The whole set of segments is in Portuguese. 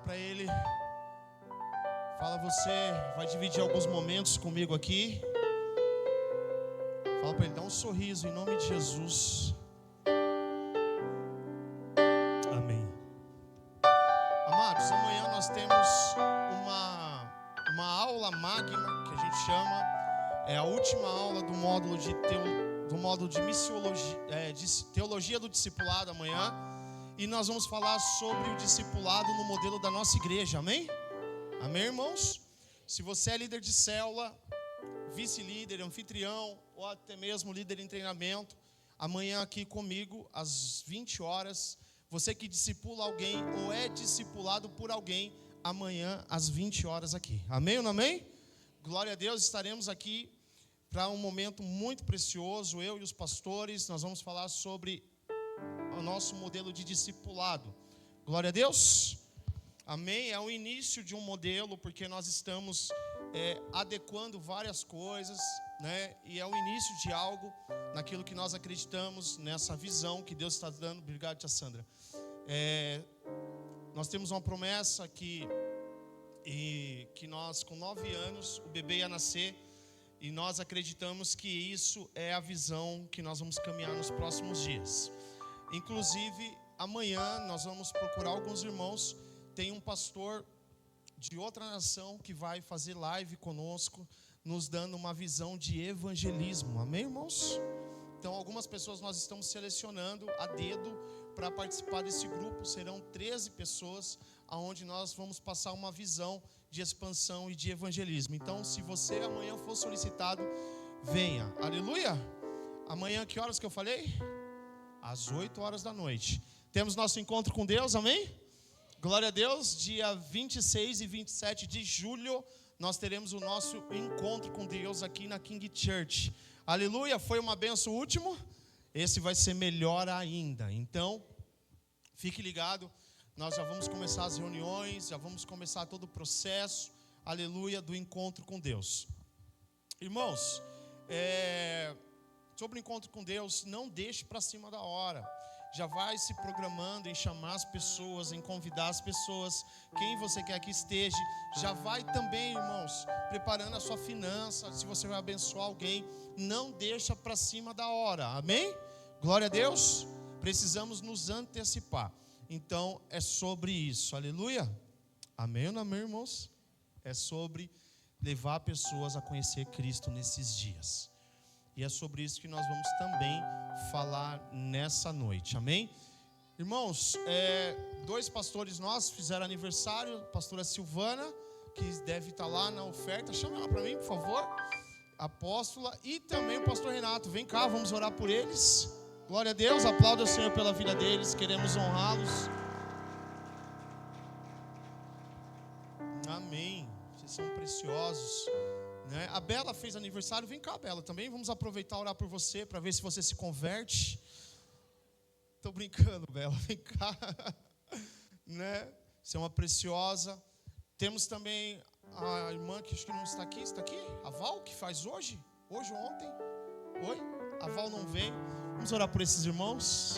para ele. Fala, você vai dividir alguns momentos comigo aqui. Fala para ele, dá um sorriso em nome de Jesus. Amém. Amados, amanhã nós temos uma aula magna que a gente chama. É a última aula do módulo de missiologia, de teologia do discipulado amanhã. E nós vamos falar sobre o discipulado no modelo da nossa igreja, amém? Amém, irmãos? Se você é líder de célula, vice-líder, anfitrião, ou até mesmo líder em treinamento, amanhã aqui comigo, às 20 horas, você que discipula alguém ou é discipulado por alguém, amanhã às 20 horas aqui. Amém ou não amém? Glória a Deus, estaremos aqui para um momento muito precioso, eu e os pastores, nós vamos falar sobre o nosso modelo de discipulado. Glória a Deus. Amém. É o início de um modelo, porque nós estamos adequando várias coisas, né? E é o início de algo naquilo que nós acreditamos, nessa visão que Deus está dando. Obrigado, tia Sandra. Nós temos uma promessa que nós, com 9 anos, o bebê ia nascer. E nós acreditamos que isso é a visão que nós vamos caminhar nos próximos dias. Inclusive, amanhã nós vamos procurar alguns irmãos. Tem um pastor de outra nação que vai fazer live conosco, nos dando uma visão de evangelismo. Amém, irmãos? Então, algumas pessoas nós estamos selecionando a dedo para participar desse grupo. Serão 13 pessoas, onde nós vamos passar uma visão de expansão e de evangelismo. Então, se você amanhã for solicitado, venha. Aleluia! Amanhã, que horas que eu falei? Às 8 horas da noite. Temos nosso encontro com Deus, amém? Glória a Deus. Dia 26 e 27 de julho, nós teremos o nosso encontro com Deus aqui na King Church. Aleluia! Foi uma benção o último? Esse vai ser melhor ainda. Então, fique ligado. Nós já vamos começar as reuniões, já vamos começar todo o processo, aleluia, do encontro com Deus. Irmãos, sobre o encontro com Deus, não deixe para cima da hora. Já vai se programando em chamar as pessoas, em convidar as pessoas, quem você quer que esteja. Já vai também, irmãos, preparando a sua finança, se você vai abençoar alguém, não deixa para cima da hora, amém? Glória a Deus, precisamos nos antecipar. Então, é sobre isso, aleluia? Amém ou não amém, irmãos? É sobre levar pessoas a conhecer Cristo nesses dias. E é sobre isso que nós vamos também falar nessa noite, amém? Irmãos, 2 pastores nossos fizeram aniversário, a pastora Silvana, que deve estar lá na oferta, chama ela para mim, por favor, apóstola, e também o pastor Renato, vem cá, vamos orar por eles. Glória a Deus, aplauda o Senhor pela vida deles, queremos honrá-los. Amém, vocês são preciosos, né? A Bela fez aniversário, vem cá, Bela, também vamos aproveitar e orar por você, para ver se você se converte. Estou brincando, Bela, vem cá, né? Você é uma preciosa. Temos também a irmã que acho que não está aqui, a Val, que faz hoje ou ontem, oi? A Val não vem. Vamos orar por esses irmãos.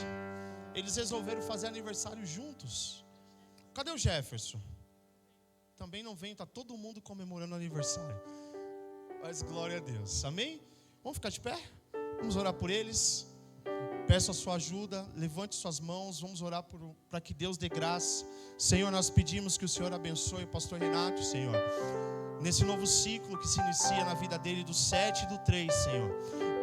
Eles resolveram fazer aniversário juntos. Cadê o Jefferson? Também não vem, está todo mundo comemorando aniversário. Mas glória a Deus, amém? Vamos ficar de pé? Vamos orar por eles. Peço a sua ajuda, levante suas mãos. Vamos orar para que Deus dê graça. Senhor, nós pedimos que o Senhor abençoe o pastor Renato, Senhor, nesse novo ciclo que se inicia na vida dele, do 7 e do 3, Senhor.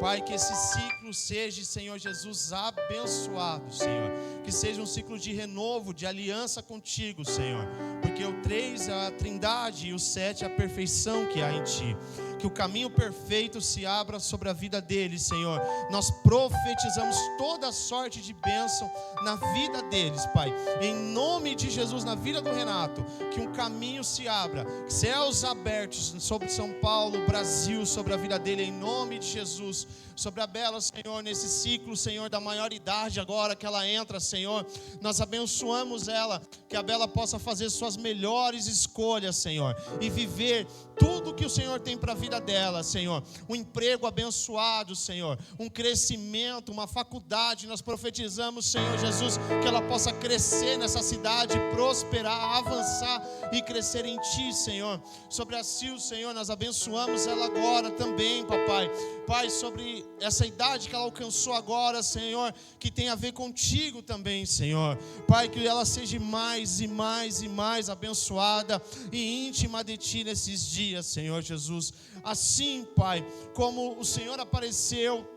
Pai, que esse ciclo seja, Senhor Jesus, abençoado, Senhor. Que seja um ciclo de renovo, de aliança contigo, Senhor. Porque o 3 é a trindade e o 7 é a perfeição que há em ti. Que o caminho perfeito se abra sobre a vida deles, Senhor. Nós profetizamos toda sorte de bênção na vida deles, Pai. Em nome de Jesus, na vida do Renato, que um caminho se abra, céus abertos sobre São Paulo, Brasil, sobre a vida dele, em nome de Jesus. Sobre a Bela, Senhor, nesse ciclo, Senhor, da maioridade agora que ela entra, Senhor. Senhor. Nós abençoamos ela, que a Bela possa fazer suas melhores escolhas, Senhor, e viver tudo que o Senhor tem para a vida dela, Senhor. Um emprego abençoado, Senhor, um crescimento, uma faculdade. Nós profetizamos, Senhor Jesus, que ela possa crescer nessa cidade, prosperar, avançar e crescer em Ti, Senhor. Sobre a Sil, Senhor, nós abençoamos ela agora também, papai. Pai, sobre essa idade que ela alcançou agora, Senhor, que tem a ver contigo também, Senhor. Pai, que ela seja mais e mais e mais abençoada e íntima de Ti nesses dias, Senhor Jesus. Assim, Pai, como o Senhor apareceu,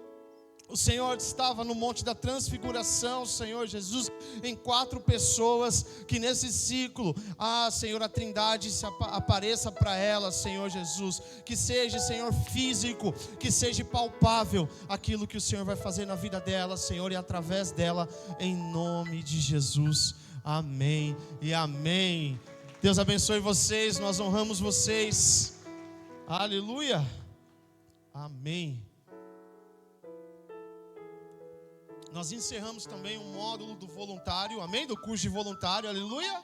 o Senhor estava no Monte da Transfiguração, Senhor Jesus, em 4 pessoas, que nesse ciclo, Senhor, a Trindade apareça para ela, Senhor Jesus, que seja, Senhor, físico, que seja palpável aquilo que o Senhor vai fazer na vida dela, Senhor, e através dela, em nome de Jesus, amém e amém. Deus abençoe vocês, nós honramos vocês, aleluia, amém. Nós encerramos também um módulo do voluntário, amém? Do curso de voluntário, aleluia?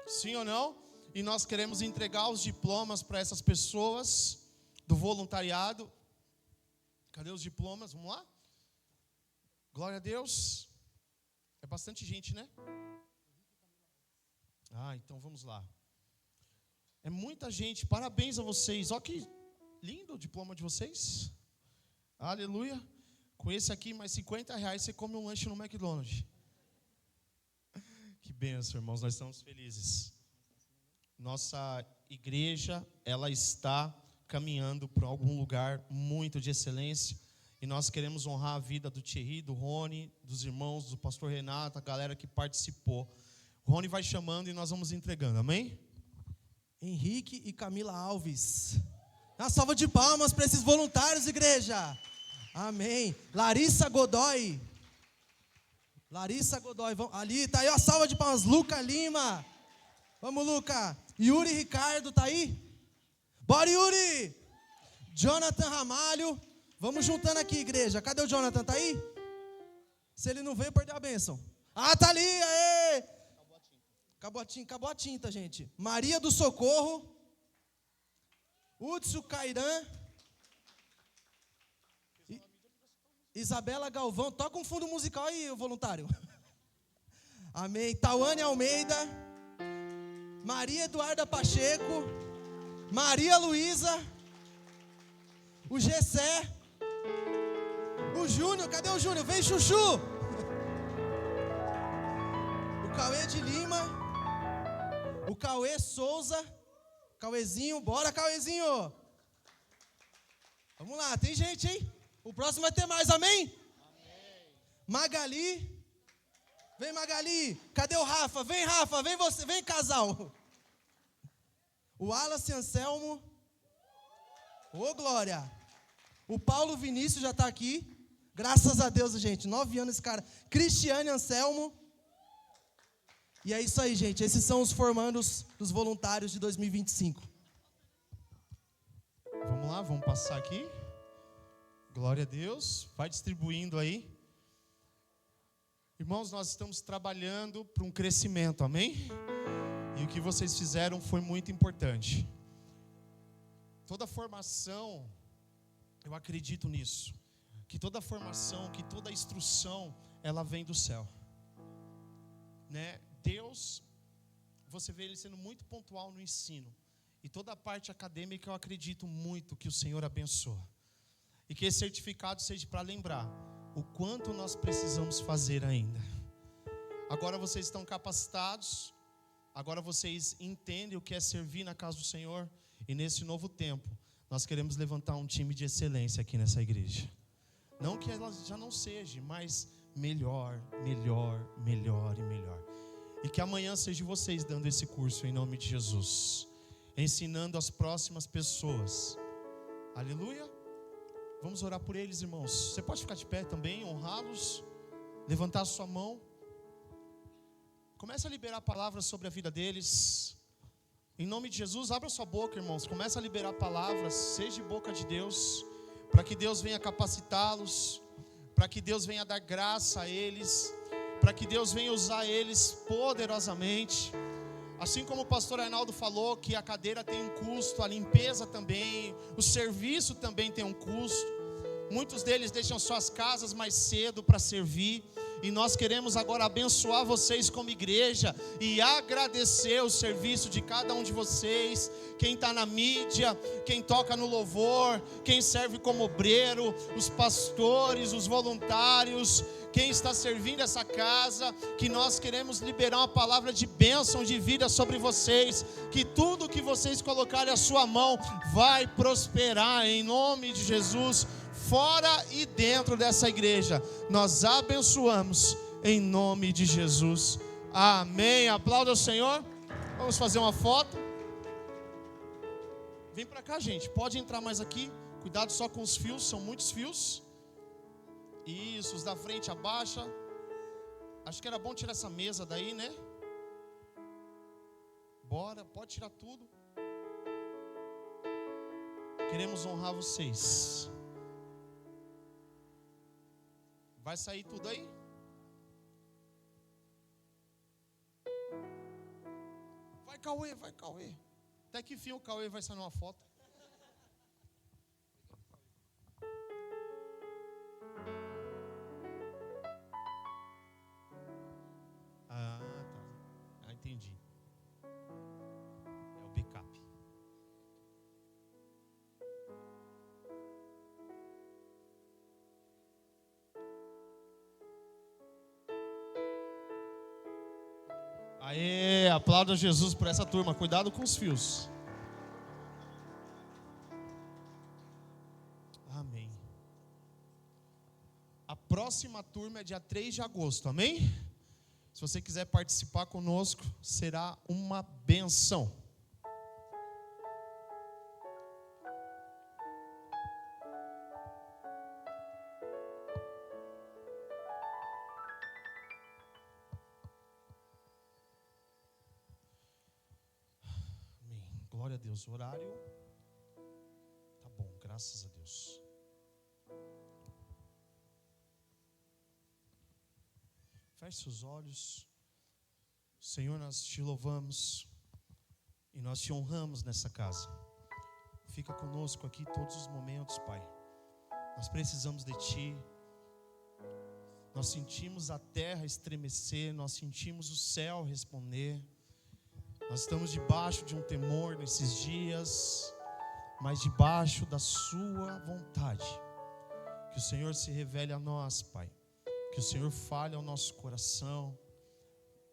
Sim ou não? E nós queremos entregar os diplomas para essas pessoas do voluntariado. Cadê os diplomas? Vamos lá? Glória a Deus. É bastante gente, né? Então vamos lá. É muita gente, parabéns a vocês. Olha que lindo o diploma de vocês. Aleluia. Com esse aqui, mais R$50, você come um lanche no McDonald's. Que bênção, irmãos, nós estamos felizes. Nossa igreja, ela está caminhando para algum lugar muito de excelência. E nós queremos honrar a vida do Thierry, do Rony, dos irmãos, do pastor Renato, a galera que participou. O Rony vai chamando e nós vamos entregando, amém? Henrique e Camila Alves. Uma salva de palmas para esses voluntários, igreja. Amém. Larissa Godoy. Ali, tá aí, ó, salva de palmas. Luca Lima. Vamos, Luca. Yuri Ricardo, tá aí? Bora, Yuri. Jonathan Ramalho. Vamos juntando aqui, igreja. Cadê o Jonathan? Tá aí? Se ele não veio, perdeu a bênção. Tá ali, aê. Acabou a tinta, gente. Maria do Socorro. Hudson Cairan. Isabela Galvão, toca um fundo musical aí, voluntário. Amém. Tauane Almeida, Maria Eduarda Pacheco, Maria Luísa, o Gessé, o Júnior, cadê o Júnior? Vem, Chuchu. O Cauê de Lima, o Cauê Souza, Cauêzinho, bora, Cauêzinho. Vamos lá, tem gente, hein? O próximo vai ter mais, amém? Amém. Magali. Vem, Magali. Cadê o Rafa? Vem, Rafa. Vem você. Vem, casal. O Wallace Anselmo. Ô, glória. O Paulo Vinícius já está aqui. Graças a Deus, gente. 9 anos esse cara. Cristiane Anselmo. E é isso aí, gente. Esses são os formandos dos voluntários de 2025. Vamos lá, vamos passar aqui. Glória a Deus, vai distribuindo aí. Irmãos, nós estamos trabalhando para um crescimento, amém? E o que vocês fizeram foi muito importante. Toda formação, eu acredito nisso, que toda formação, que toda instrução, ela vem do céu, né? Deus, você vê Ele sendo muito pontual no ensino, e toda a parte acadêmica eu acredito muito que o Senhor abençoa. E que esse certificado seja para lembrar o quanto nós precisamos fazer ainda. Agora vocês estão capacitados, agora vocês entendem o que é servir na casa do Senhor. E nesse novo tempo, nós queremos levantar um time de excelência aqui nessa igreja. Não que ela já não seja, mas melhor, melhor, melhor e melhor. E que amanhã seja vocês dando esse curso em nome de Jesus, ensinando as próximas pessoas. Aleluia. Vamos orar por eles, irmãos. Você pode ficar de pé também, honrá-los, levantar a sua mão. Comece a liberar palavras sobre a vida deles. Em nome de Jesus, abra sua boca, irmãos. Comece a liberar palavras, seja boca de Deus, para que Deus venha capacitá-los, para que Deus venha dar graça a eles, para que Deus venha usar eles poderosamente. Assim como o pastor Arnaldo falou que a cadeira tem um custo, a limpeza também, o serviço também tem um custo. Muitos deles deixam suas casas mais cedo para servir. E nós queremos agora abençoar vocês como igreja e agradecer o serviço de cada um de vocês. Quem está na mídia, quem toca no louvor, quem serve como obreiro, os pastores, os voluntários, quem está servindo essa casa, que nós queremos liberar uma palavra de bênção, de vida sobre vocês, que tudo que vocês colocarem a sua mão vai prosperar em nome de Jesus, fora e dentro dessa igreja. Nós abençoamos em nome de Jesus. Amém. Aplauda o Senhor. Vamos fazer uma foto. Vem para cá, gente. Pode entrar mais aqui. Cuidado só com os fios, são muitos fios. Isso, os da frente abaixa. Acho que era bom tirar essa mesa daí, né? Bora, pode tirar tudo. Queremos honrar vocês. Vai sair tudo aí? Vai, Cauê, vai, Cauê. Até que fim o Cauê vai sair numa foto? Ah, tá. Ah, entendi. É o backup. Aê, aplauda Jesus por essa turma. Cuidado com os fios. Amém. A próxima turma é dia 3 de agosto, amém? Se você quiser participar conosco, será uma benção. Glória a Deus, o horário tá bom, graças a Deus. Feche seus olhos. Senhor, nós te louvamos e nós te honramos nessa casa. Fica conosco aqui todos os momentos, Pai. Nós precisamos de Ti. Nós sentimos a terra estremecer, nós sentimos o céu responder. Nós estamos debaixo de um temor nesses dias, mas debaixo da sua vontade. Que o Senhor se revele a nós, Pai. Que o Senhor fale ao nosso coração.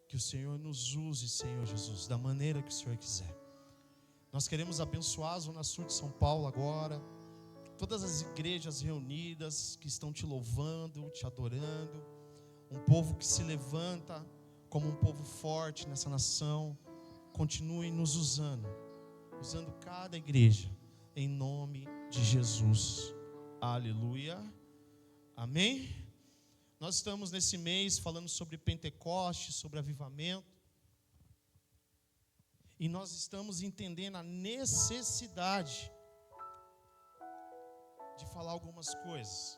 Que o Senhor nos use, Senhor Jesus, da maneira que o Senhor quiser. Nós queremos abençoar a Zona Sul de São Paulo agora. Todas as igrejas reunidas que estão te louvando, te adorando. Um povo que se levanta como um povo forte nessa nação. Continue nos usando cada igreja, em nome de Jesus. Aleluia. Amém? Nós estamos nesse mês falando sobre Pentecoste, sobre avivamento. E nós estamos entendendo a necessidade de falar algumas coisas.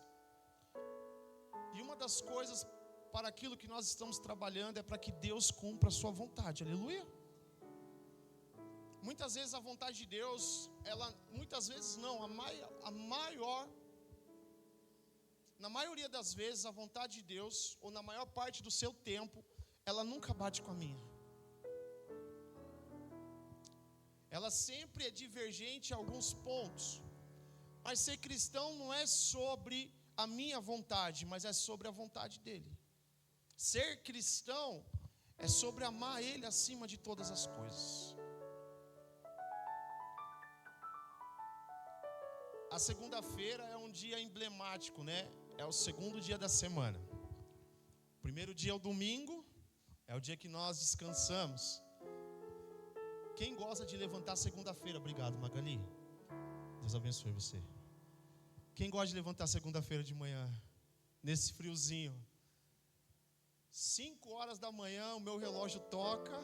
E uma das coisas para aquilo que nós estamos trabalhando é para que Deus cumpra a sua vontade. Aleluia. Muitas vezes a vontade de Deus, muitas vezes não, na maioria das vezes a vontade de Deus, ou na maior parte do seu tempo, ela nunca bate com a minha. Ela sempre é divergente em alguns pontos. Mas ser cristão não é sobre a minha vontade, mas é sobre a vontade dele. Ser cristão é sobre amar ele acima de todas as coisas. A segunda-feira é um dia emblemático, né? É o segundo dia da semana. O primeiro dia é o domingo, é o dia que nós descansamos. Quem gosta de levantar segunda-feira? Obrigado, Magali. Deus abençoe você. Quem gosta de levantar segunda-feira de manhã? Nesse friozinho. 5 horas da manhã, o meu relógio toca.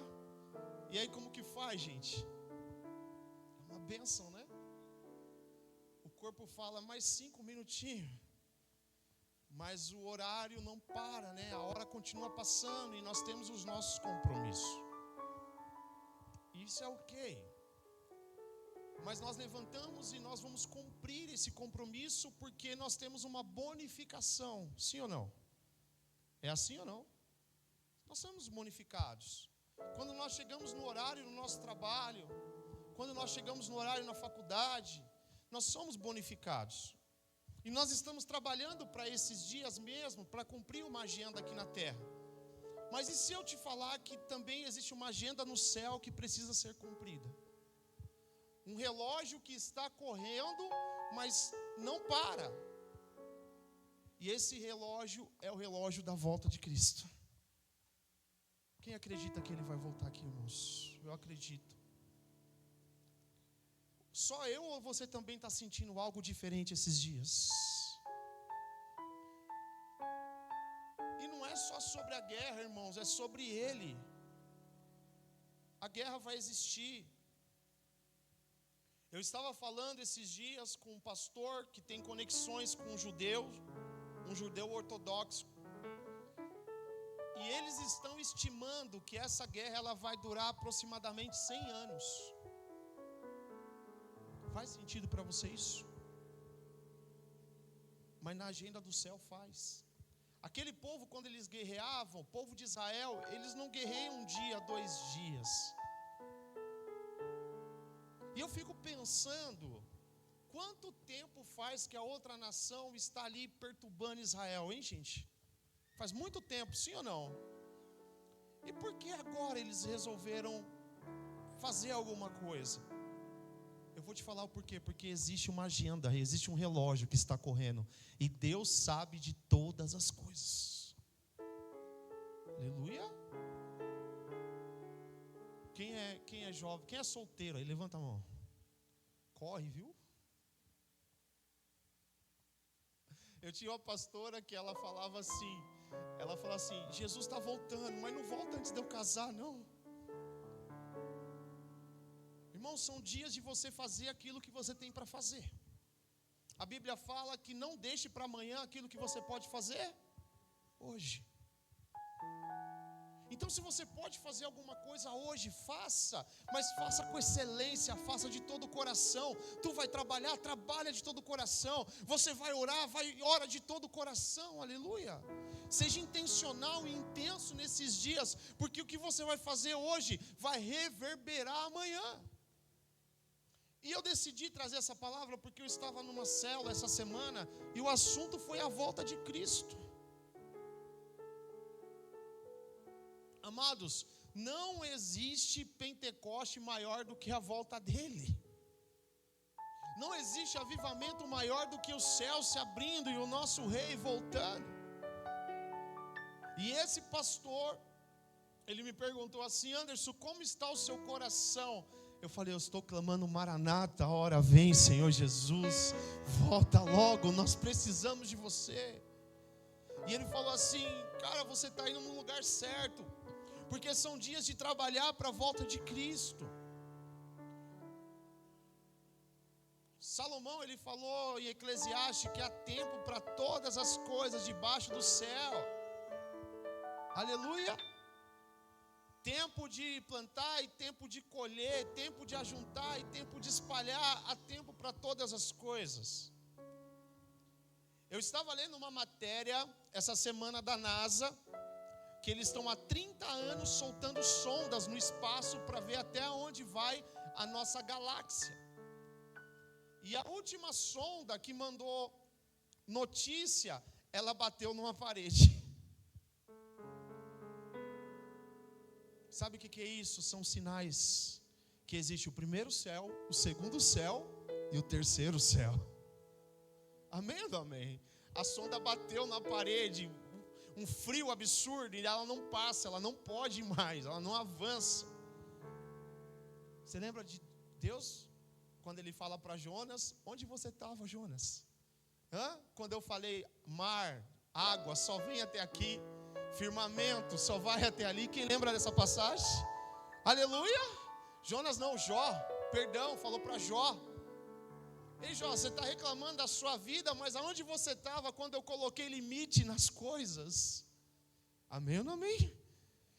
E aí como que faz, gente? É uma bênção, né? O corpo fala, mais 5 minutinhos. Mas o horário não para, né? A hora continua passando e nós temos os nossos compromissos. Isso é ok. Mas nós levantamos e nós vamos cumprir esse compromisso porque nós temos uma bonificação. Sim ou não? É assim ou não? Nós somos bonificados. Quando nós chegamos no horário no nosso trabalho, quando nós chegamos no horário na faculdade, nós somos bonificados. E nós estamos trabalhando para esses dias mesmo, para cumprir uma agenda aqui na terra. Mas e se eu te falar que também existe uma agenda no céu que precisa ser cumprida? Um relógio que está correndo, mas não para. E esse relógio é o relógio da volta de Cristo. Quem acredita que Ele vai voltar aqui, irmãos? Eu acredito. Só eu ou você também está sentindo algo diferente esses dias? E não é só sobre a guerra, irmãos, é sobre Ele. A guerra vai existir. Eu estava falando esses dias com um pastor que tem conexões com um judeu ortodoxo. E eles estão estimando que essa guerra ela vai durar aproximadamente 100 anos. Faz sentido para você isso? Mas na agenda do céu faz. Aquele povo, quando eles guerreavam, o povo de Israel, eles não guerreiam um dia, 2 dias. E eu fico pensando, quanto tempo faz que a outra nação está ali perturbando Israel, hein, gente? Faz muito tempo, sim ou não? E por que agora eles resolveram fazer alguma coisa? Eu vou te falar o porquê. Porque existe uma agenda, existe um relógio que está correndo. E Deus sabe de todas as coisas. Aleluia. Quem é jovem, quem é solteiro aí, levanta a mão. Corre, viu? Eu tinha uma pastora que ela falava assim, Jesus está voltando, mas não volta antes de eu casar, não. Irmão, são dias de você fazer aquilo que você tem para fazer. A Bíblia fala que não deixe para amanhã aquilo que você pode fazer hoje. Então, se você pode fazer alguma coisa hoje, faça, mas faça com excelência, faça de todo o coração. Tu vai trabalhar, trabalha de todo o coração. Você vai orar, ora de todo o coração, aleluia. Seja intencional e intenso nesses dias, porque o que você vai fazer hoje vai reverberar amanhã. E eu decidi trazer essa palavra porque eu estava numa célula essa semana e o assunto foi a volta de Cristo. Amados, não existe Pentecoste maior do que a volta dele. Não existe avivamento maior do que o céu se abrindo e o nosso rei voltando. E esse pastor, ele me perguntou assim: Anderson, como está o seu coração? Eu falei: eu estou clamando Maranata, a hora vem, Senhor Jesus, volta logo, nós precisamos de você. E ele falou assim: cara, você está indo no lugar certo, porque são dias de trabalhar para a volta de Cristo. Salomão, ele falou em Eclesiastes que há tempo para todas as coisas debaixo do céu. Aleluia. Tempo de plantar e tempo de colher, tempo de ajuntar e tempo de espalhar, há tempo para todas as coisas. Eu estava lendo uma matéria essa semana da NASA, que eles estão há 30 anos soltando sondas no espaço para ver até onde vai a nossa galáxia. E a última sonda que mandou notícia, ela bateu numa parede. Sabe o que é isso? São sinais que existe o primeiro céu, o segundo céu e o terceiro céu. Amém ou não amém? A sonda bateu na parede, um frio absurdo, e ela não passa, ela não pode mais, ela não avança. Você lembra de Deus? Quando ele fala para Jonas: onde você estava, Jonas? Quando eu falei mar, água, só vem até aqui. Firmamento, só vai até ali. Quem lembra dessa passagem? Aleluia. Jonas não, Jó, perdão, falou para Jó: Ei, Jó, você está reclamando da sua vida, mas aonde você estava quando eu coloquei limite nas coisas? Amém ou não amém?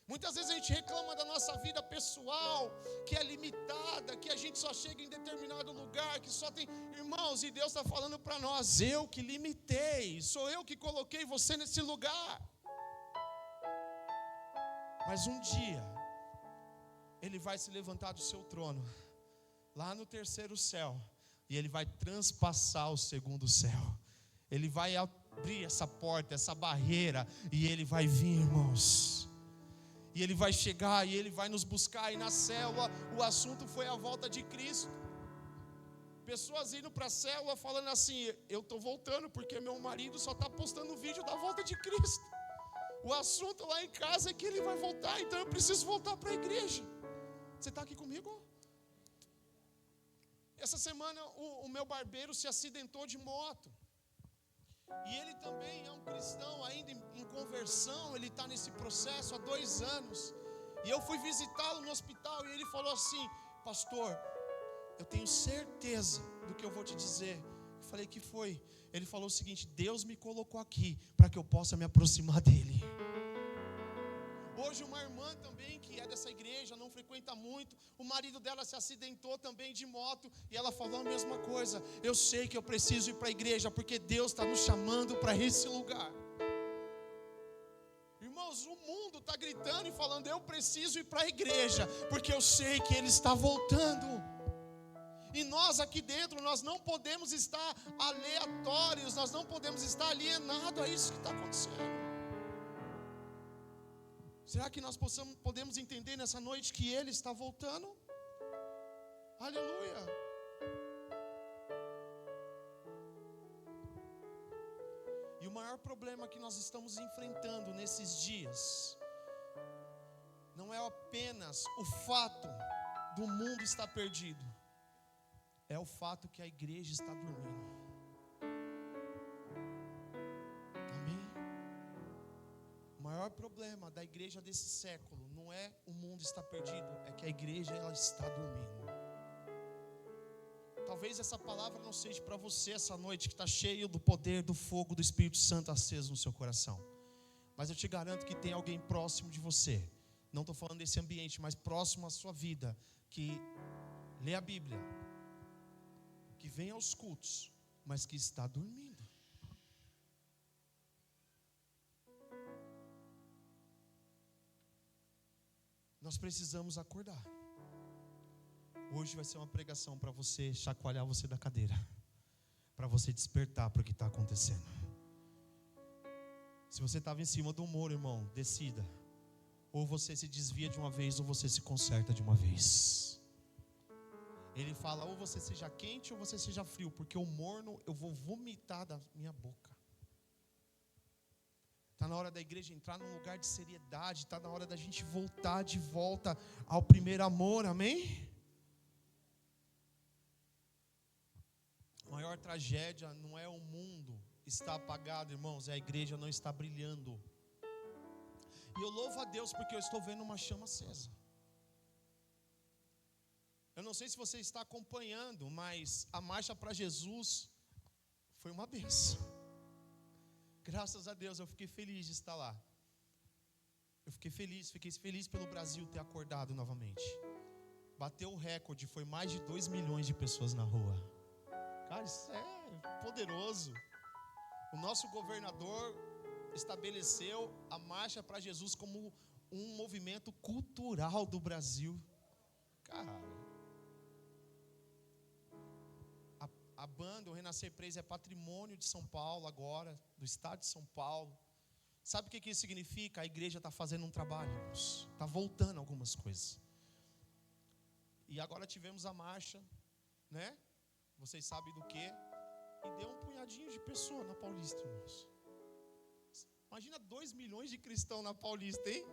Muitas vezes a gente reclama da nossa vida pessoal, que é limitada, que a gente só chega em determinado lugar, que só tem... Irmãos, e Deus está falando para nós, eu que limitei, sou eu que coloquei você nesse lugar. Mas um dia, Ele vai se levantar do seu trono, lá no terceiro céu, e Ele vai transpassar o segundo céu. Ele vai abrir essa porta, essa barreira, e Ele vai vir, irmãos. E Ele vai chegar, e Ele vai nos buscar. E na célula, o assunto foi a volta de Cristo. Pessoas indo para a célula falando assim: eu estou voltando porque meu marido só está postando vídeo da volta de Cristo. O assunto lá em casa é que ele vai voltar, então eu preciso voltar para a igreja. Você está aqui comigo? Essa semana o meu barbeiro se acidentou de moto. E ele também é um cristão ainda em conversão. Ele está nesse processo há 2 anos. E eu fui visitá-lo no hospital e ele falou assim: pastor, eu tenho certeza do que eu vou te dizer. Eu falei: que foi? Ele falou o seguinte: Deus me colocou aqui para que eu possa me aproximar dele. Hoje uma irmã também, que é dessa igreja, não frequenta muito, o marido dela se acidentou também de moto, e ela falou a mesma coisa: eu sei que eu preciso ir para a igreja, porque Deus está nos chamando para esse lugar. Irmãos, o mundo está gritando e falando: eu preciso ir para a igreja, porque eu sei que Ele está voltando. E nós aqui dentro, nós não podemos estar aleatórios, nós não podemos estar alienados a isso que está acontecendo. Será que nós podemos entender nessa noite que Ele está voltando? Aleluia! E o maior problema que nós estamos enfrentando nesses dias não é apenas o fato do mundo estar perdido, é o fato que a igreja está dormindo. O maior problema da igreja desse século não é o mundo estar perdido, é que a igreja ela está dormindo. Talvez essa palavra não seja para você essa noite que está cheio do poder, do fogo do Espírito Santo aceso no seu coração. Mas eu te garanto que tem alguém próximo de você. Não estou falando desse ambiente, mas próximo à sua vida, que lê a Bíblia, que vem aos cultos, mas que está dormindo. Nós precisamos acordar. Hoje vai ser uma pregação para você chacoalhar você da cadeira, para você despertar para o que está acontecendo. Se você estava em cima do muro, irmão, decida. Ou você se desvia de uma vez, ou você se conserta de uma vez. Ele fala: ou você seja quente ou você seja frio, porque o morno eu vou vomitar da minha boca. Está na hora da igreja entrar num lugar de seriedade. Está na hora da gente voltar de volta ao primeiro amor, amém? A maior tragédia não é o mundo estar apagado, irmãos, é a igreja não estar brilhando. E eu louvo a Deus porque eu estou vendo uma chama acesa. Eu não sei se você está acompanhando, mas a marcha para Jesus foi uma bênção. Graças a Deus, eu fiquei feliz de estar lá. Fiquei feliz pelo Brasil ter acordado novamente. Bateu o recorde, foi mais de 2 milhões de pessoas na rua. Cara, isso é poderoso. O nosso governador estabeleceu a marcha para Jesus como um movimento cultural do Brasil. Cara, a banda, o Renascer Praise, é patrimônio de São Paulo agora, do estado de São Paulo. Sabe o que isso significa? A igreja está fazendo um trabalho, está voltando algumas coisas. E agora tivemos a marcha, né? Vocês sabem do que? E deu um punhadinho de pessoas na Paulista, irmãos. Imagina 2 milhões de cristãos na Paulista, hein?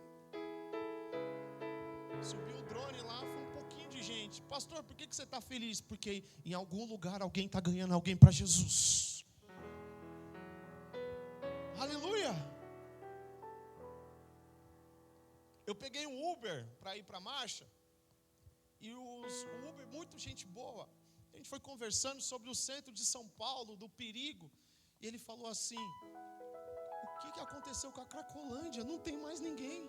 Subiu o drone lá, foi um pouquinho de gente. Pastor, por que você está feliz? Porque em algum lugar alguém está ganhando alguém para Jesus. Aleluia! Eu peguei um Uber para ir para a marcha. E o Uber, muito gente boa. A gente foi conversando sobre o centro de São Paulo, do perigo, e ele falou assim: o que aconteceu com a Cracolândia? Não tem mais ninguém.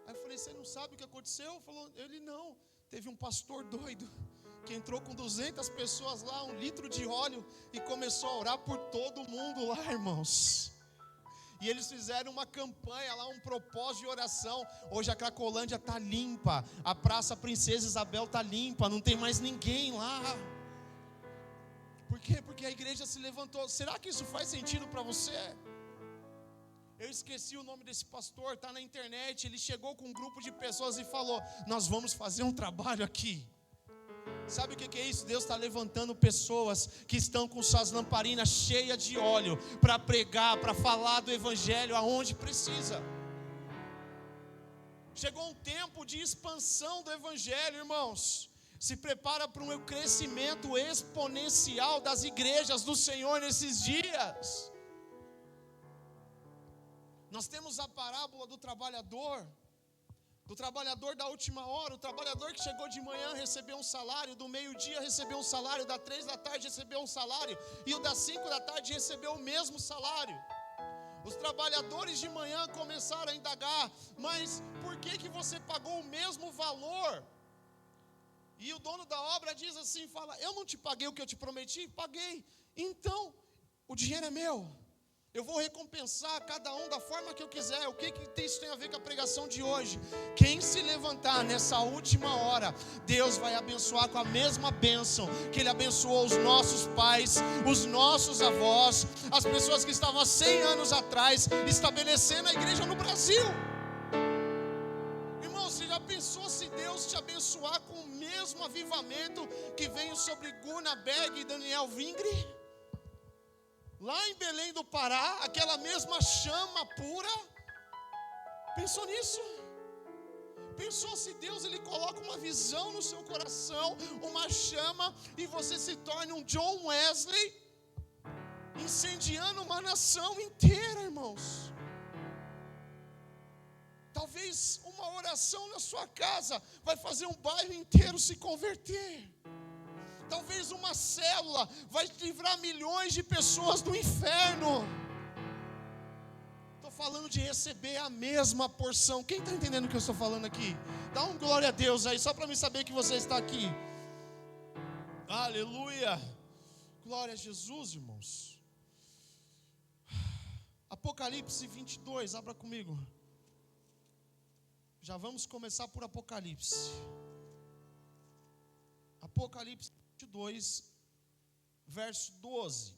Aí eu falei: você não sabe o que aconteceu? Ele: não, teve um pastor doido que entrou com 200 pessoas lá, 1 litro de óleo, e começou a orar por todo mundo lá, irmãos. E eles fizeram uma campanha lá, um propósito de oração. Hoje a Cracolândia está limpa, a Praça Princesa Isabel está limpa, não tem mais ninguém lá. Por quê? Porque a igreja se levantou. Será que isso faz sentido para você? Eu esqueci o nome desse pastor, está na internet. Ele chegou com um grupo de pessoas e falou: nós vamos fazer um trabalho aqui. Sabe o que é isso? Deus está levantando pessoas que estão com suas lamparinas cheias de óleo para pregar, para falar do evangelho aonde precisa. Chegou um tempo de expansão do evangelho, irmãos. Se prepara para um crescimento exponencial das igrejas do Senhor nesses dias. Nós temos a parábola do trabalhador da última hora, o trabalhador que chegou de manhã recebeu um salário, do meio-dia recebeu um salário, da 3 da tarde recebeu um salário, e o das 5 da tarde recebeu o mesmo salário. Os trabalhadores de manhã começaram a indagar: mas por que você pagou o mesmo valor? E o dono da obra diz assim, fala: eu não te paguei o que eu te prometi? Paguei. Então, o dinheiro é meu. Eu vou recompensar cada um da forma que eu quiser. O que isso tem a ver com a pregação de hoje? Quem se levantar nessa última hora, Deus vai abençoar com a mesma bênção que Ele abençoou os nossos pais, os nossos avós, as pessoas que estavam há 100 anos atrás, estabelecendo a igreja no Brasil. Irmão, você já pensou se Deus te abençoar com o mesmo avivamento que veio sobre Gunnar Berg e Daniel Vingre? Lá em Belém do Pará, aquela mesma chama pura. Pensou nisso? Pensou se Deus ele coloca uma visão no seu coração, uma chama, e você se torna um John Wesley, incendiando uma nação inteira, irmãos. Talvez uma oração na sua casa vai fazer um bairro inteiro se converter. Talvez uma célula vai livrar milhões de pessoas do inferno. Estou falando de receber a mesma porção. Quem está entendendo o que eu estou falando aqui? Dá um glória a Deus aí, só para me saber que você está aqui. Aleluia. Glória a Jesus, irmãos. Apocalipse 22, abra comigo. Já vamos começar por Apocalipse. Apocalipse 22, verso 12.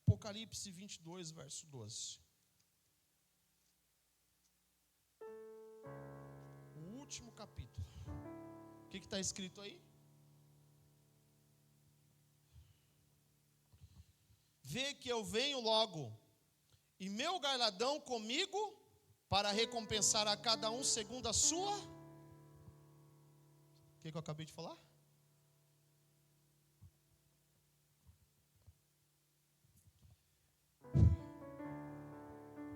Apocalipse 22, verso 12. O último capítulo. O que está escrito aí? Vê que eu venho logo, e meu galardão comigo, para recompensar a cada um segundo a sua. O que eu acabei de falar?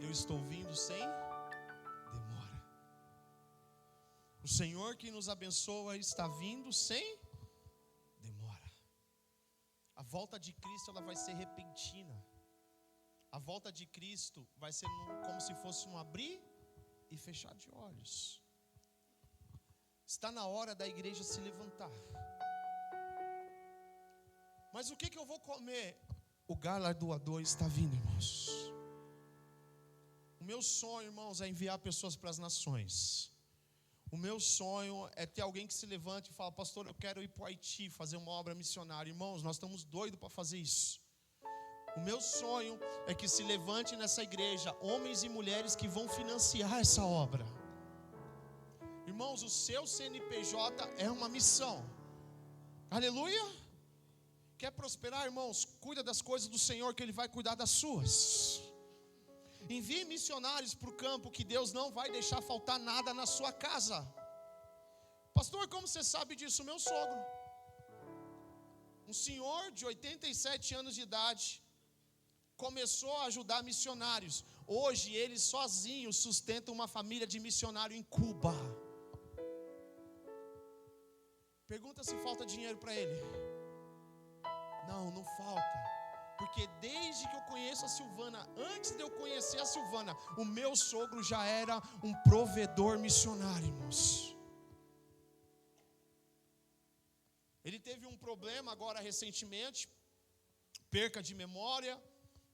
Eu estou vindo sem demora. O Senhor que nos abençoa está vindo sem demora. A volta de Cristo ela vai ser repentina. A volta de Cristo vai ser como se fosse um abrir e fechar de olhos. Está na hora da igreja se levantar. Mas o que eu vou comer? O galardoador está vindo, irmãos. O meu sonho, irmãos, é enviar pessoas para as nações. O meu sonho é ter alguém que se levante e fala: pastor, eu quero ir para o Haiti fazer uma obra missionária. Irmãos, nós estamos doidos para fazer isso. O meu sonho é que se levante nessa igreja homens e mulheres que vão financiar essa obra. Irmãos, o seu CNPJ é uma missão. Aleluia. Quer prosperar, irmãos? Cuida das coisas do Senhor, que Ele vai cuidar das suas. Envie missionários para o campo, que Deus não vai deixar faltar nada na sua casa. Pastor, como você sabe disso? Meu sogro, um senhor de 87 anos de idade, começou a ajudar missionários. Hoje ele sozinho sustenta uma família de missionário em Cuba. Pergunta se falta dinheiro para ele. Não falta. Porque desde que eu conheço a Silvana, antes de eu conhecer a Silvana, o meu sogro já era um provedor missionário, irmãos. Ele teve um problema agora recentemente, perca de memória.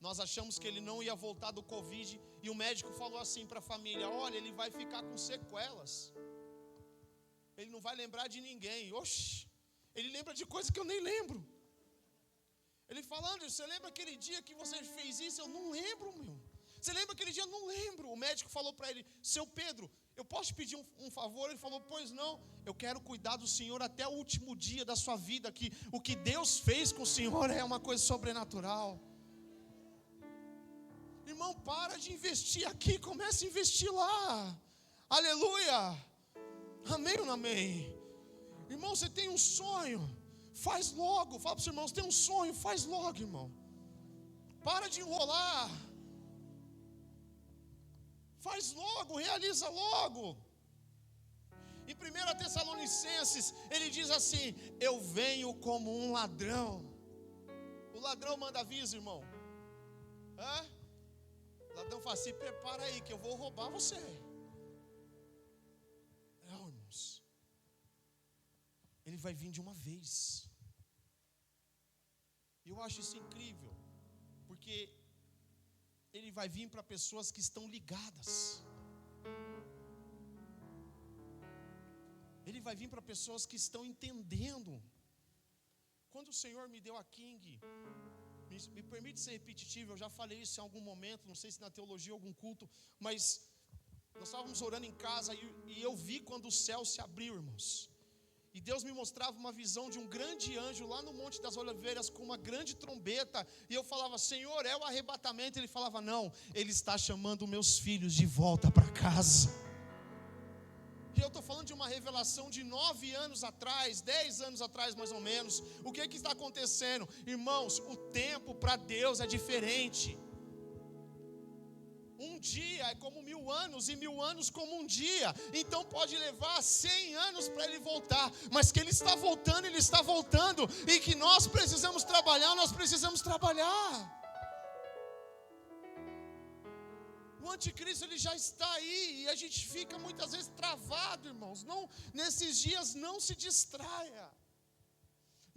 Nós achamos que ele não ia voltar do Covid, e o médico falou assim para a família: olha, ele vai ficar com sequelas. Ele não vai lembrar de ninguém. Oxi, ele lembra de coisas que eu nem lembro. Ele falando: você lembra aquele dia que você fez isso? Eu não lembro, meu. Você lembra aquele dia? Eu não lembro. O médico falou para ele: seu Pedro, eu posso te pedir um favor? Ele falou: pois não, eu quero cuidar do senhor até o último dia da sua vida, que o que Deus fez com o senhor é uma coisa sobrenatural. Irmão, para de investir aqui, comece a investir lá. Aleluia. Amém ou não amém? Irmão, você tem um sonho, faz logo. Fala para o seu irmão: você tem um sonho, faz logo, irmão. Para de enrolar. Faz logo, realiza logo. Em 1 Tessalonicenses, ele diz assim: eu venho como um ladrão. O ladrão manda aviso, irmão. O ladrão fala assim: prepara aí que eu vou roubar você. Não, irmãos. Ele vai vir de uma vez. E eu acho isso incrível, porque ele vai vir para pessoas que estão ligadas. Ele vai vir para pessoas que estão entendendo. Quando o Senhor me deu a King, me permite ser repetitivo, eu já falei isso em algum momento, não sei se na teologia ou algum culto, mas nós estávamos orando em casa e eu vi quando o céu se abriu, irmãos. E Deus me mostrava uma visão de um grande anjo lá no Monte das Oliveiras com uma grande trombeta. E eu falava: Senhor, é o arrebatamento? Ele falava: não, Ele está chamando meus filhos de volta para casa. E eu estou falando de uma revelação de 9 anos atrás, 10 anos atrás mais ou menos. O que está acontecendo? Irmãos, o tempo para Deus é diferente. Um dia é como 1000 anos, e 1000 anos como um dia. Então pode levar 100 anos para Ele voltar, mas que Ele está voltando, Ele está voltando. E que nós precisamos trabalhar, nós precisamos trabalhar. O anticristo, ele já está aí, e a gente fica muitas vezes travado, irmãos. Não, nesses dias não se distraia.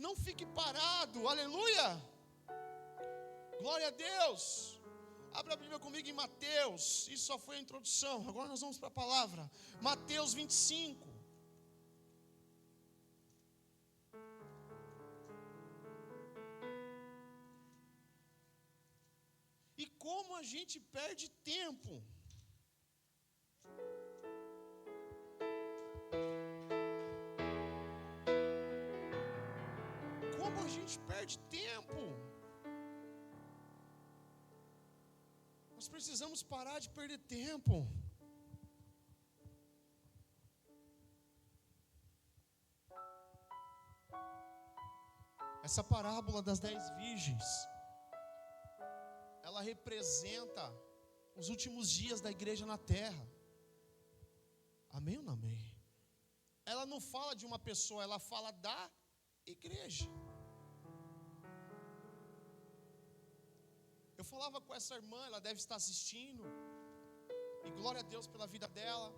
Não fique parado, aleluia. Glória a Deus. Abra a Bíblia comigo em Mateus. Isso só foi a introdução. Agora nós vamos para a palavra. Mateus 25. E como a gente perde tempo. Como a gente perde tempo. Nós precisamos parar de perder tempo. Essa parábola das 10 virgens, ela representa os últimos dias da igreja na terra. Amém ou não amém? Ela não fala de uma pessoa, ela fala da igreja. Eu falava com essa irmã, ela deve estar assistindo, e glória a Deus pela vida dela.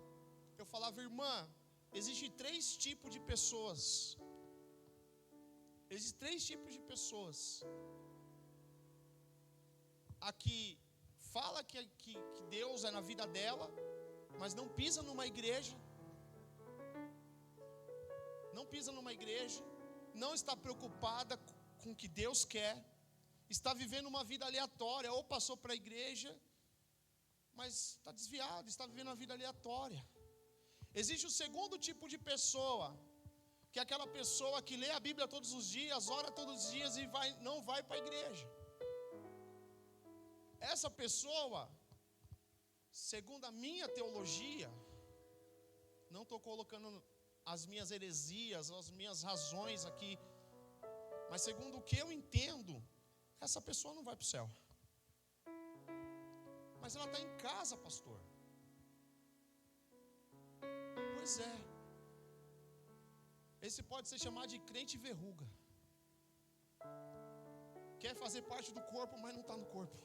Eu falava: irmã, existem 3 tipos de pessoas. Existem 3 tipos de pessoas. A que fala que Deus é na vida dela, mas não pisa numa igreja. Não pisa numa igreja, não está preocupada com o que Deus quer. Está vivendo uma vida aleatória, ou passou para a igreja, mas está desviado, está vivendo uma vida aleatória. Existe o segundo tipo de pessoa, que é aquela pessoa que lê a Bíblia todos os dias, ora todos os dias e não vai para a igreja. Essa pessoa, segundo a minha teologia, não estou colocando as minhas heresias, as minhas razões aqui, mas segundo o que eu entendo, essa pessoa não vai para o céu. Mas ela está em casa, pastor. Pois é. Esse pode ser chamado de crente verruga. Quer fazer parte do corpo, mas não está no corpo.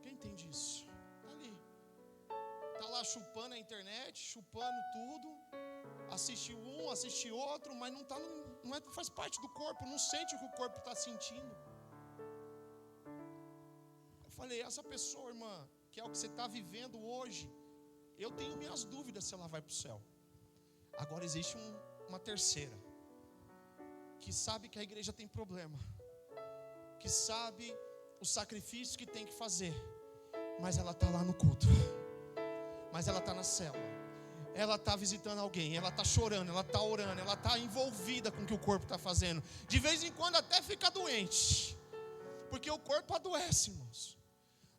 Quem entende isso? Está ali. Está lá chupando a internet, chupando tudo. Assiste um, assiste outro, mas não, não faz parte do corpo, não sente o que o corpo está sentindo. Eu falei, essa pessoa, irmã, que é o que você está vivendo hoje, eu tenho minhas dúvidas se ela vai para o céu. Agora existe uma terceira, que sabe que a igreja tem problema, que sabe o sacrifício que tem que fazer, mas ela está lá no culto, mas ela está na célula, ela está visitando alguém, ela está chorando, ela está orando, ela está envolvida com o que o corpo está fazendo, de vez em quando até fica doente, porque o corpo adoece, irmãos.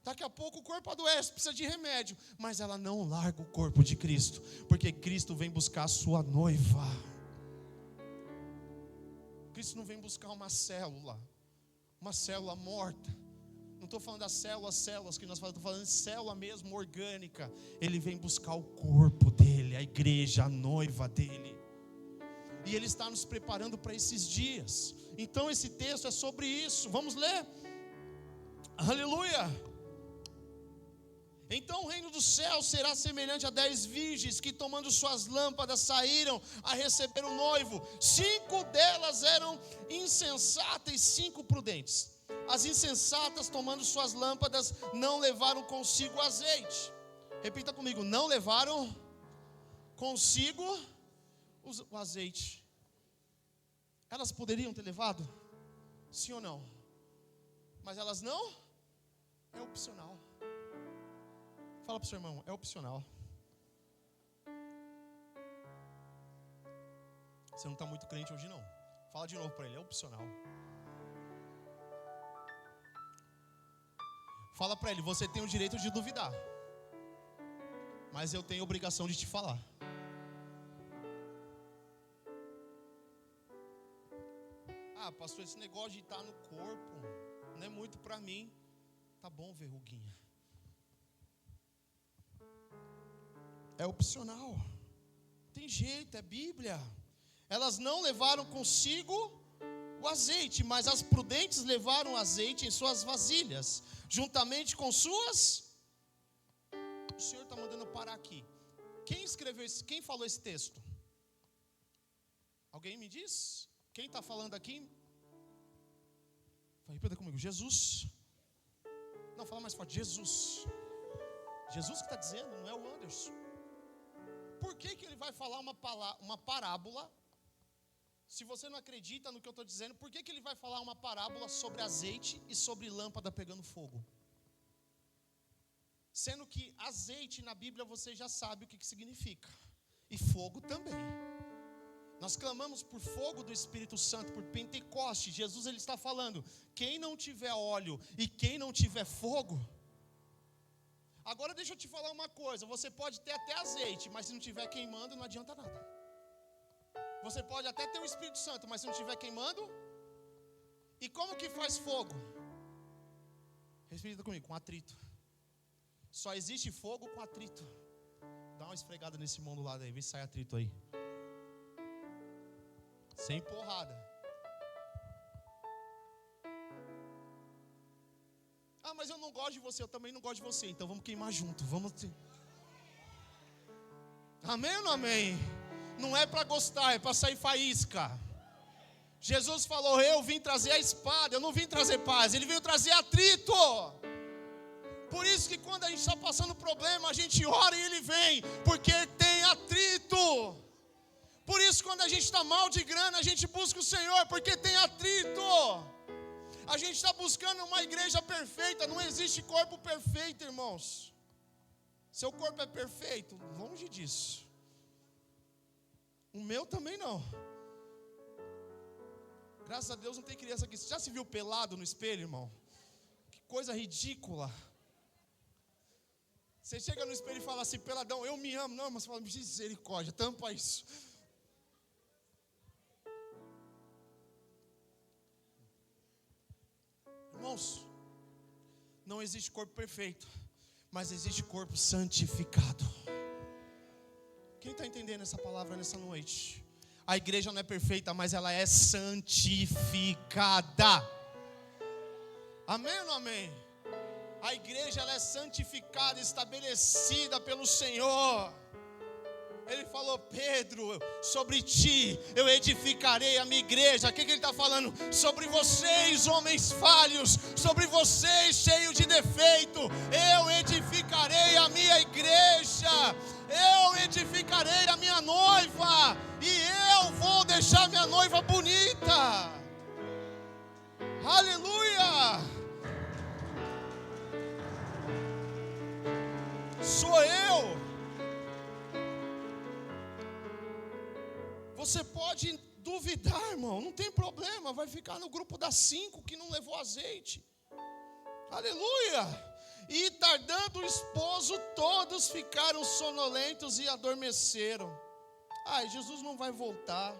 Daqui a pouco o corpo adoece, precisa de remédio, mas ela não larga o corpo de Cristo, porque Cristo vem buscar a sua noiva. Cristo não vem buscar uma célula morta. Não estou falando das células que nós falamos, estou falando de célula mesmo, orgânica. Ele vem buscar o corpo dele, a igreja, a noiva dele. E ele está nos preparando para esses dias. Então esse texto é sobre isso. Vamos ler? Aleluia! Então o reino dos céus será semelhante a 10 virgens que, tomando suas lâmpadas, saíram a receber o noivo. 5 delas eram insensatas e 5 prudentes. As insensatas, tomando suas lâmpadas, não levaram consigo azeite. Repita comigo, não levaram consigo o azeite. Elas poderiam ter levado? Sim ou não? Mas elas não? É opcional. Fala para o seu irmão, é opcional. Você não está muito crente hoje não. Fala de novo para ele, é opcional. Fala para ele, você tem o direito de duvidar, mas eu tenho a obrigação de te falar. Ah, pastor, esse negócio de estar no corpo não é muito para mim. Tá bom, verruguinha. É opcional. Tem jeito, é Bíblia. Elas não levaram consigo o azeite, mas as prudentes levaram azeite em suas vasilhas, juntamente com suas. O Senhor está mandando parar aqui. Quem escreveu esse? Quem falou esse texto? Alguém me diz? Quem está falando aqui? Repita comigo, Jesus. Não, fala mais forte, Jesus. Jesus que está dizendo, não é o Anderson. Por que ele vai falar uma parábola? Se você não acredita no que eu estou dizendo, por que ele vai falar uma parábola sobre azeite e sobre lâmpada pegando fogo? Sendo que azeite na Bíblia você já sabe o que significa. E fogo também. Nós clamamos por fogo do Espírito Santo, por Pentecoste. Jesus ele está falando, quem não tiver óleo e quem não tiver fogo. Agora deixa eu te falar uma coisa, você pode ter até azeite, mas se não tiver queimando não adianta nada. Você pode até ter o Espírito Santo, mas se não estiver queimando. E como que faz fogo? Respeita comigo, com atrito. Só existe fogo com atrito. Dá uma esfregada nesse mão do lado aí, vê se sai atrito aí. Sem porrada. Ah, mas eu não gosto de você, eu também não gosto de você. Então vamos queimar junto. Amém ou não amém? Não é para gostar, é para sair faísca. Jesus falou, eu vim trazer a espada, eu não vim trazer paz, ele veio trazer atrito. Por isso que quando a gente está passando problema, a gente ora e ele vem, porque tem atrito. Por isso quando a gente está mal de grana, a gente busca o Senhor, porque tem atrito. A gente está buscando uma igreja perfeita, não existe corpo perfeito, irmãos. Seu corpo é perfeito? Longe disso. O meu também não. Graças a Deus não tem criança aqui. Você já se viu pelado no espelho, irmão? Que coisa ridícula. Você chega no espelho e fala assim, peladão, eu me amo. Não, mas você fala, misericórdia, tampa isso. Irmãos, não existe corpo perfeito, mas existe corpo santificado. Quem está entendendo essa palavra nessa noite? A igreja não é perfeita, mas ela é santificada. Amém ou não amém? A igreja ela é santificada, estabelecida pelo Senhor. Ele falou: Pedro, sobre ti eu edificarei a minha igreja. O que ele está falando? Sobre vocês, homens falhos, sobre vocês, cheios de defeito, eu edificarei a minha igreja. Eu edificarei a minha noiva. E eu vou deixar minha noiva bonita. Aleluia! Sou eu. Você pode duvidar, irmão, não tem problema, vai ficar no grupo das 5 que não levou azeite. Aleluia! E tardando o esposo, todos ficaram sonolentos e adormeceram. Ai, Jesus não vai voltar.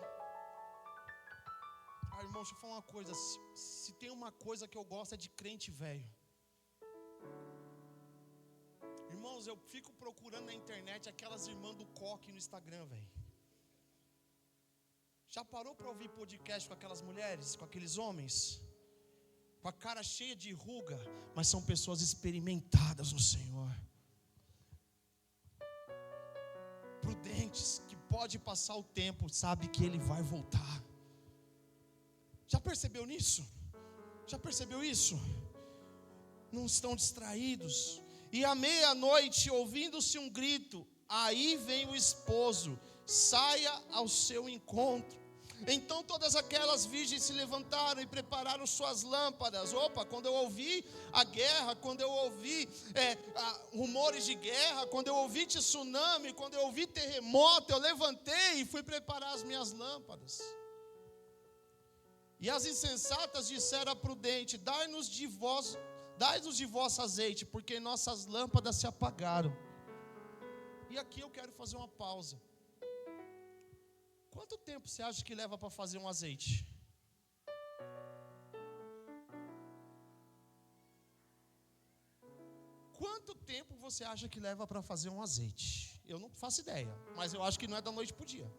Ah, irmão, deixa eu falar uma coisa. Se tem uma coisa que eu gosto é de crente velho. Irmãos, eu fico procurando na internet aquelas irmãs do coque no Instagram, velho. Já parou para ouvir podcast com aquelas mulheres, com aqueles homens? Com a cara cheia de ruga, mas são pessoas experimentadas no Senhor. Prudentes, que pode passar o tempo, sabe que Ele vai voltar. Já percebeu nisso? Já percebeu isso? Não estão distraídos. E à meia-noite, ouvindo-se um grito, aí vem o esposo, saia ao seu encontro. Então todas aquelas virgens se levantaram e prepararam suas lâmpadas. Opa, quando eu ouvi a guerra, quando eu ouvi rumores de guerra, quando eu ouvi tsunami, quando eu ouvi terremoto, eu levantei e fui preparar as minhas lâmpadas. E as insensatas disseram à prudente: dai-nos de vosso azeite, porque nossas lâmpadas se apagaram. E aqui eu quero fazer uma pausa. Quanto tempo você acha que leva para fazer um azeite? Quanto tempo você acha que leva para fazer um azeite? Eu não faço ideia, mas eu acho que não é da noite para o dia.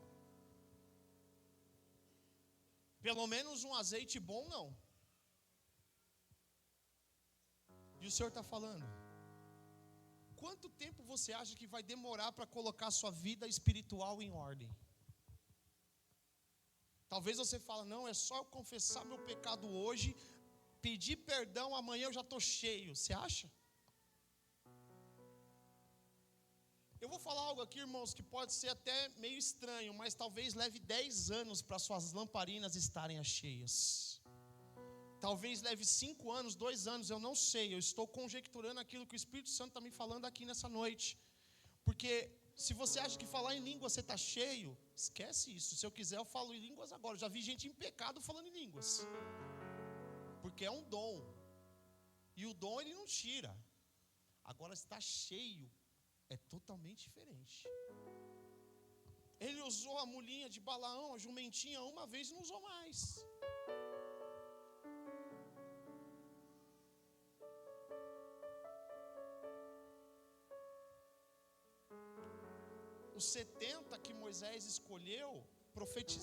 Pelo menos um azeite bom, não. E o Senhor está falando: quanto tempo você acha que vai demorar para colocar a sua vida espiritual em ordem? Talvez você fale: não, é só eu confessar meu pecado hoje, pedir perdão, amanhã eu já estou cheio. Você acha? Eu vou falar algo aqui, irmãos, que pode ser até meio estranho, mas talvez leve 10 anos para suas lamparinas estarem cheias. Talvez leve 5 anos, 2 anos, eu não sei. Eu estou conjecturando aquilo que o Espírito Santo está me falando aqui nessa noite. Porque se você acha que falar em língua você está cheio, esquece isso. Se eu quiser eu falo em línguas agora. Eu já vi gente em pecado falando em línguas. Porque é um dom. E o dom ele não tira. Agora está cheio. É totalmente diferente. Ele usou a mulinha de Balaão, a jumentinha, uma vez e não usou mais. Os 70 que Moisés escolheu,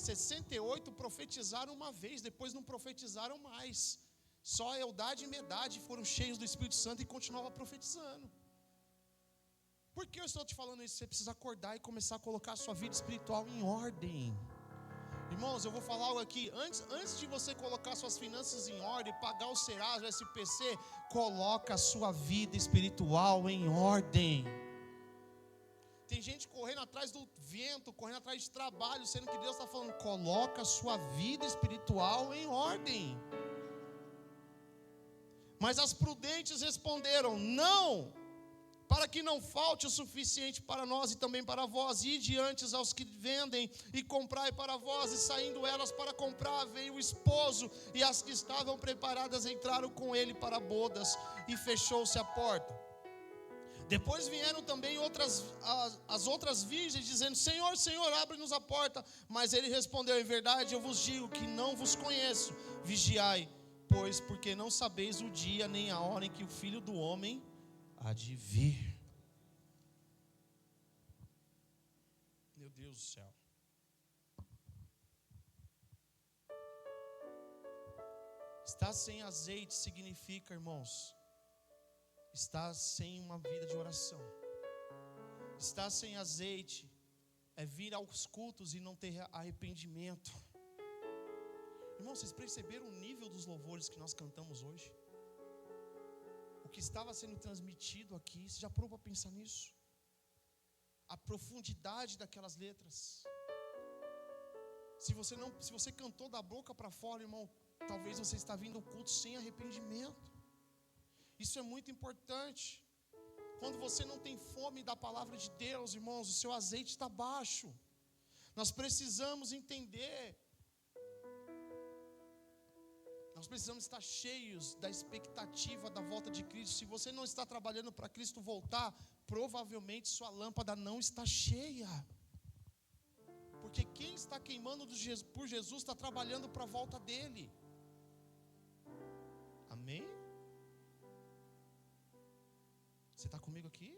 68 profetizaram uma vez, depois não profetizaram mais. Só Eldade e Medade foram cheios do Espírito Santo e continuavam profetizando. Por que eu estou te falando isso? Você precisa acordar e começar a colocar a sua vida espiritual em ordem. Irmãos, eu vou falar algo aqui. Antes de você colocar suas finanças em ordem, pagar o Serasa, o SPC, coloca a sua vida espiritual em ordem. Tem gente correndo atrás do vento, correndo atrás de trabalho, sendo que Deus está falando: coloca a sua vida espiritual em ordem. Mas as prudentes responderam: não, para que não falte o suficiente para nós e também para vós. Ide antes aos que vendem e comprai para vós. E saindo elas para comprar, veio o esposo, e as que estavam preparadas entraram com ele para bodas, e fechou-se a porta. Depois vieram também as outras virgens, dizendo: Senhor, Senhor, abre-nos a porta. Mas ele respondeu: em verdade eu vos digo que não vos conheço. Vigiai, pois, porque não sabeis o dia nem a hora em que o Filho do Homem há de vir. Meu Deus do céu. Estar sem azeite significa, irmãos, estar sem uma vida de oração. Estar sem azeite é vir aos cultos e não ter arrependimento. Irmãos, vocês perceberam o nível dos louvores que nós cantamos hoje? O que estava sendo transmitido aqui, você já parou para pensar nisso? A profundidade daquelas letras. Se você cantou da boca para fora, irmão, talvez você está vindo ao culto sem arrependimento. Isso é muito importante. Quando você não tem fome da palavra de Deus, irmãos, o seu azeite está baixo. Nós precisamos entender. Nós precisamos estar cheios da expectativa da volta de Cristo. Se você não está trabalhando para Cristo voltar, provavelmente sua lâmpada não está cheia. Porque quem está queimando por Jesus está trabalhando para a volta dele. Amém? Você está comigo aqui?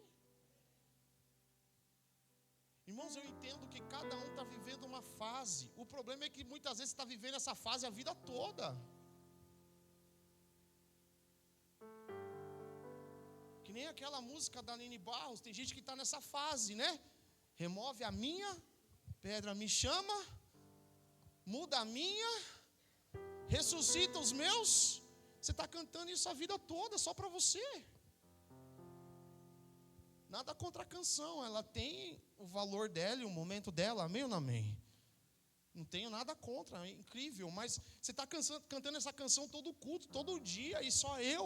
Irmãos, eu entendo que cada um está vivendo uma fase. O problema é que muitas vezes está vivendo essa fase a vida toda. Que nem aquela música da Nini Barros. Tem gente que está nessa fase, né? Remove a minha, pedra me chama, muda a minha, ressuscita os meus. Você está cantando isso a vida toda, só para você. Nada contra a canção, ela tem o valor dela e o momento dela, amém ou não amém? Não tenho nada contra, é incrível, mas você está cantando essa canção todo culto, todo dia, e só eu.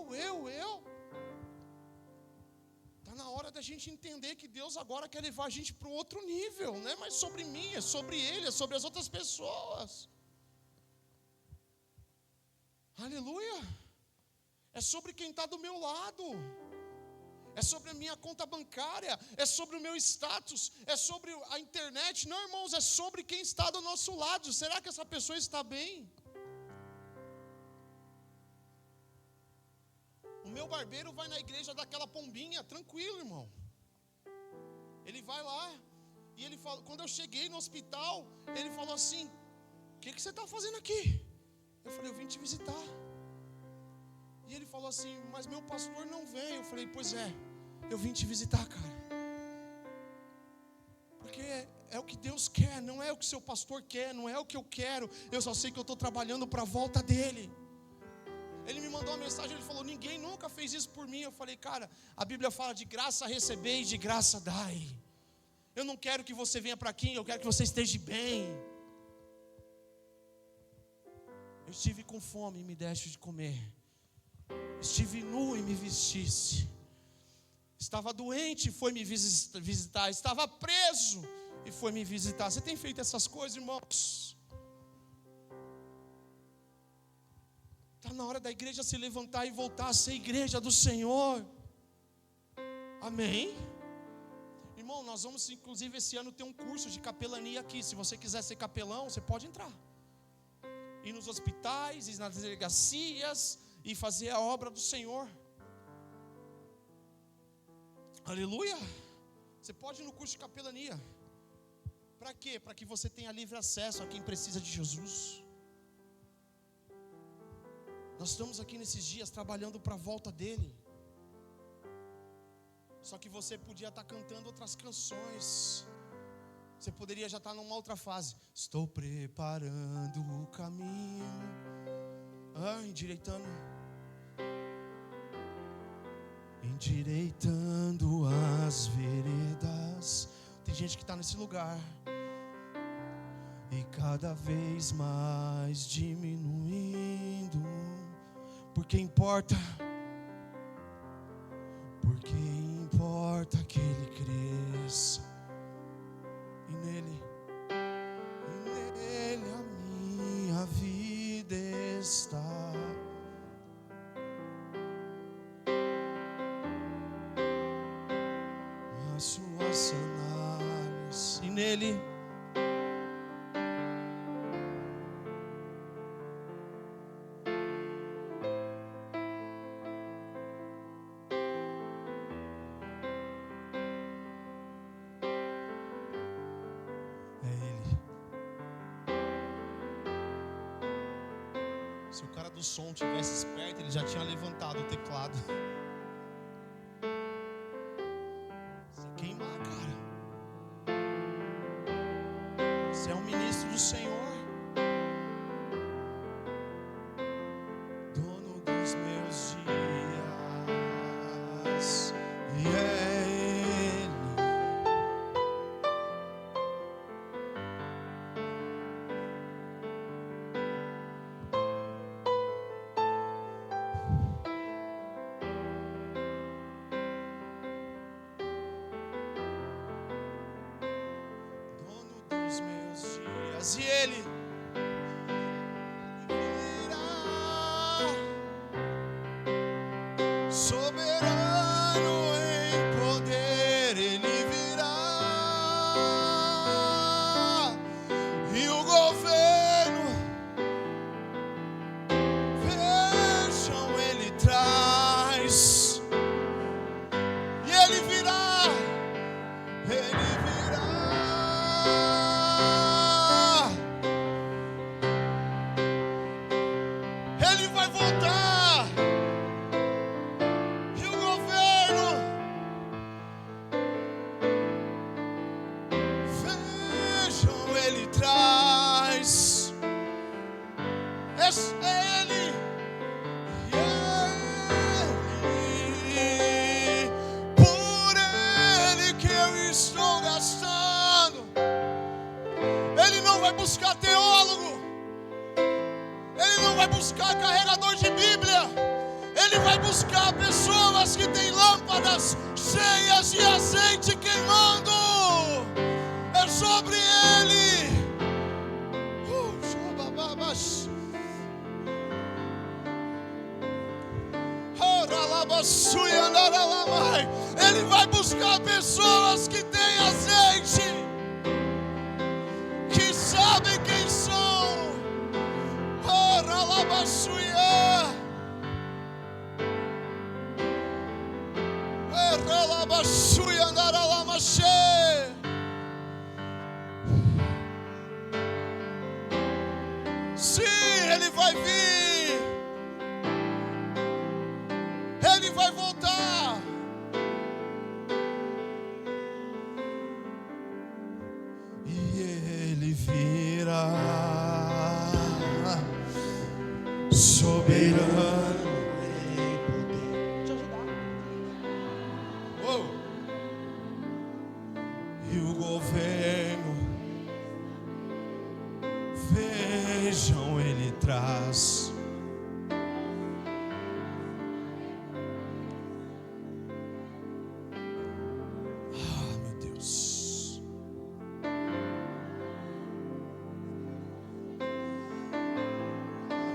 Está na hora da gente entender que Deus agora quer levar a gente para um outro nível, não é mais sobre mim, é sobre Ele, é sobre as outras pessoas. Aleluia! É sobre quem está do meu lado. É sobre a minha conta bancária, é sobre o meu status, é sobre a internet. Não, irmãos, é sobre quem está do nosso lado. Será que essa pessoa está bem? O meu barbeiro vai na igreja daquela pombinha, tranquilo, irmão. Ele vai lá e ele fala, quando eu cheguei no hospital, ele falou assim: o que você está fazendo aqui? Eu falei: eu vim te visitar. E ele falou assim: mas meu pastor não vem. Eu falei: pois é, eu vim te visitar, cara. Porque é o que Deus quer, não é o que seu pastor quer, não é o que eu quero. Eu só sei que eu estou trabalhando para a volta dele. Ele me mandou uma mensagem, ele falou: ninguém nunca fez isso por mim. Eu falei: cara, a Bíblia fala de graça receber e de graça dai. Eu não quero que você venha para aqui, eu quero que você esteja bem. Eu estive com fome e me deste de comer. Estive nu e me vestisse. Estava doente e foi me visitar. Estava preso e foi me visitar. Você tem feito essas coisas, irmãos? Está na hora da igreja se levantar e voltar a ser igreja do Senhor. Amém? Irmão, nós vamos inclusive esse ano ter um curso de capelania aqui. Se você quiser ser capelão, você pode entrar. Ir nos hospitais, ir nas delegacias e fazer a obra do Senhor. Aleluia. Você pode ir no curso de capelania. Para quê? Para que você tenha livre acesso a quem precisa de Jesus. Nós estamos aqui nesses dias trabalhando para a volta dele. Só que você podia estar cantando outras canções. Você poderia já estar numa outra fase. Estou preparando o caminho, endireitando as veredas. Tem gente que está nesse lugar. E cada vez mais diminuindo. Porque importa que ele cresça. E nele a minha vida está. As suas sandálias. E nele Se o cara do som tivesse esperto, ele já tinha levantado o teclado. Você queimar, cara. Você é um ministro do Senhor. Dono dos meus dias. E é e Ele virá, soberano em poder, Ele virá, e o governo, vejam, Ele traz, e Ele virá, Ele virá. Ele vai voltar, e o governo, vejam, Ele traz, esse é Ele, e Ele, por Ele que eu estou gastando. Ele não vai buscar teólogo, Ele não vai buscar carregador de Bíblia, Ele vai buscar pessoas que têm lâmpadas cheias de azeite queimando. É sobre Ele. Ele vai buscar pessoas que têm azeite, que sabem quem são. Sim, Ele vai vir, Ele vai voltar. E Ele virá, soberano em poder. Deixa eu ajudar. E o governo, vejam, Ele traz. Ah, meu Deus.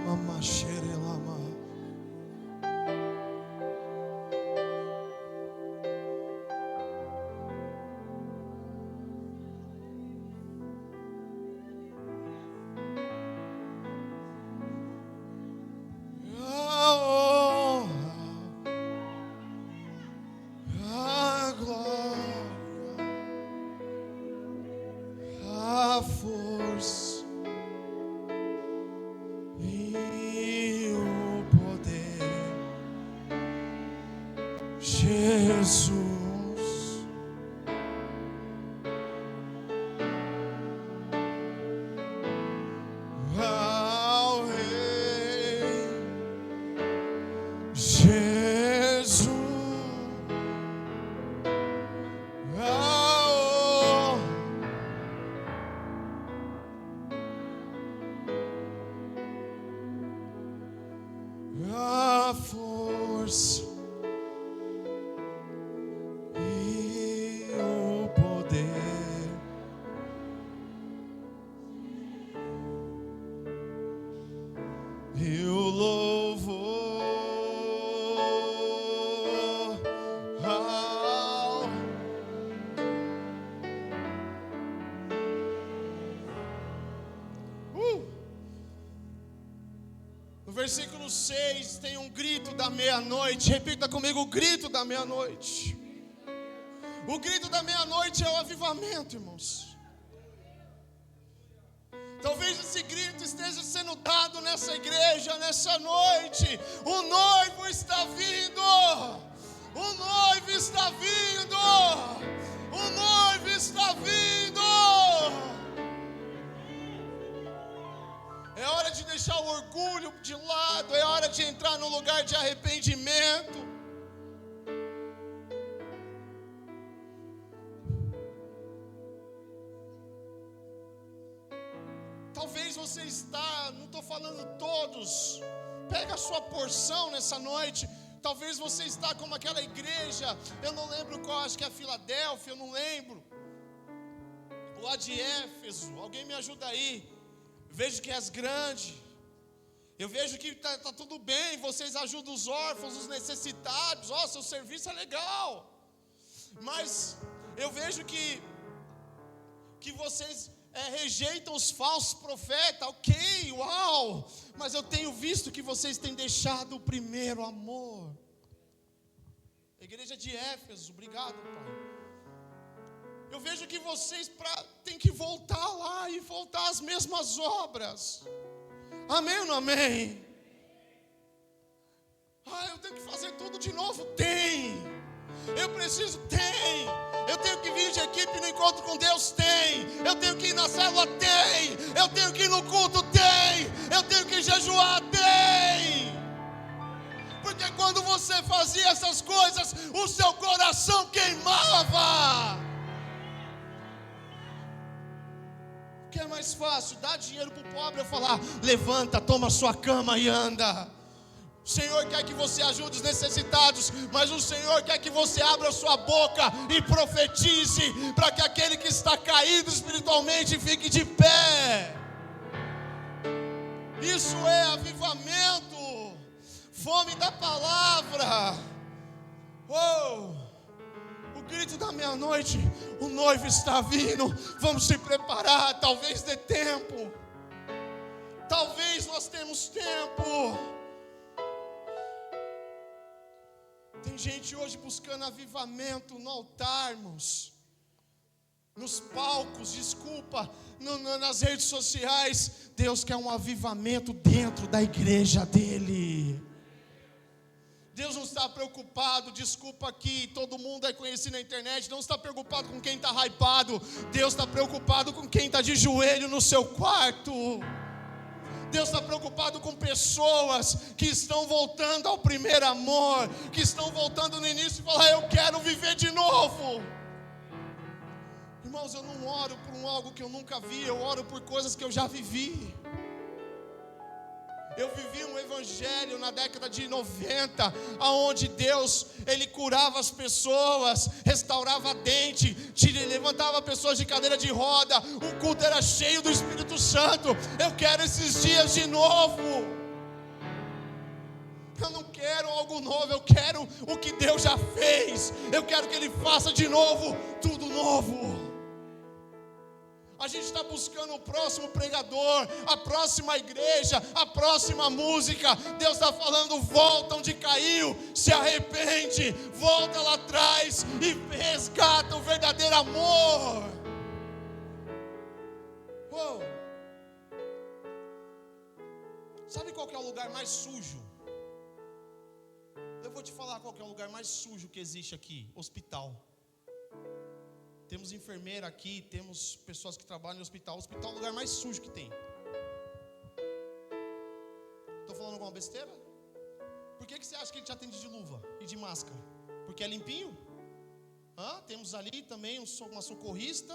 Mamá xerelama. A glória, a força e o poder, Jesus. Ao Rei Jesus, a força e o poder, e o louvor ao No versículo 6 tem um grito da meia-noite. Repita comigo: o grito da meia-noite. O grito da meia-noite é o avivamento, irmãos. Talvez esse grito esteja sendo dado nessa igreja, nessa noite. O noivo está vindo. O noivo está vindo. O noivo está vindo. É hora de deixar o orgulho de lado. É hora de entrar no lugar de arrependimento. Talvez você está, não estou falando todos, pega a sua porção nessa noite. Talvez você está como aquela igreja, eu não lembro qual, acho que é a Filadélfia, eu não lembro, ou a de Éfeso, alguém me ajuda aí. Vejo que és grande, eu vejo que está tudo bem, vocês ajudam os órfãos, os necessitados, seu serviço é legal, mas eu vejo que vocês rejeitam os falsos profetas, ok, uau, mas eu tenho visto que vocês têm deixado o primeiro amor. Igreja de Éfeso, obrigado, Pai. Eu vejo que vocês têm que voltar lá e voltar às mesmas obras. Amém ou não amém? Eu tenho que fazer tudo de novo? Tem. Eu preciso? Tem. Eu tenho que vir de equipe no encontro com Deus? Tem. Eu tenho que ir na célula? Tem. Eu tenho que ir no culto? Tem. Eu tenho que jejuar? Tem. Porque quando você fazia essas coisas, o seu coração queimava. O que é mais fácil? Dar dinheiro para o pobre ou falar: levanta, toma sua cama e anda. O Senhor quer que você ajude os necessitados, mas o Senhor quer que você abra a sua boca e profetize, para que aquele que está caído espiritualmente fique de pé. Isso é avivamento, fome da palavra. O grito da meia-noite: o noivo está vindo, vamos se preparar. Talvez dê tempo, talvez nós temos tempo. Tem gente hoje buscando avivamento no altar, irmãos, nos palcos, nas redes sociais. Deus quer um avivamento dentro da igreja dele. Deus não está preocupado, desculpa aqui, todo mundo é conhecido na internet, não está preocupado com quem está hypado. Deus está preocupado com quem está de joelho no seu quarto. Deus está preocupado com pessoas que estão voltando ao primeiro amor, que estão voltando no início e falam: eu quero viver de novo. Irmãos, eu não oro por algo que eu nunca vi, eu oro por coisas que eu já vivi. Eu vivi um evangelho na década de 90, onde Deus, Ele curava as pessoas, restaurava dente, levantava pessoas de cadeira de roda, o culto era cheio do Espírito Santo. Eu quero esses dias de novo. Eu não quero algo novo, eu quero o que Deus já fez. Eu quero que Ele faça de novo, tudo novo. A gente está buscando o próximo pregador, a próxima igreja, a próxima música. Deus está falando: volta onde caiu, se arrepende, volta lá atrás e resgata o verdadeiro amor. Sabe qual que é o lugar mais sujo? Eu vou te falar qual que é o lugar mais sujo que existe aqui: hospital. Temos enfermeira aqui, temos pessoas que trabalham no hospital. O hospital é o lugar mais sujo que tem. Estou falando alguma besteira? Por que você acha que ele te atende de luva e de máscara? Porque é limpinho? Temos ali também uma socorrista,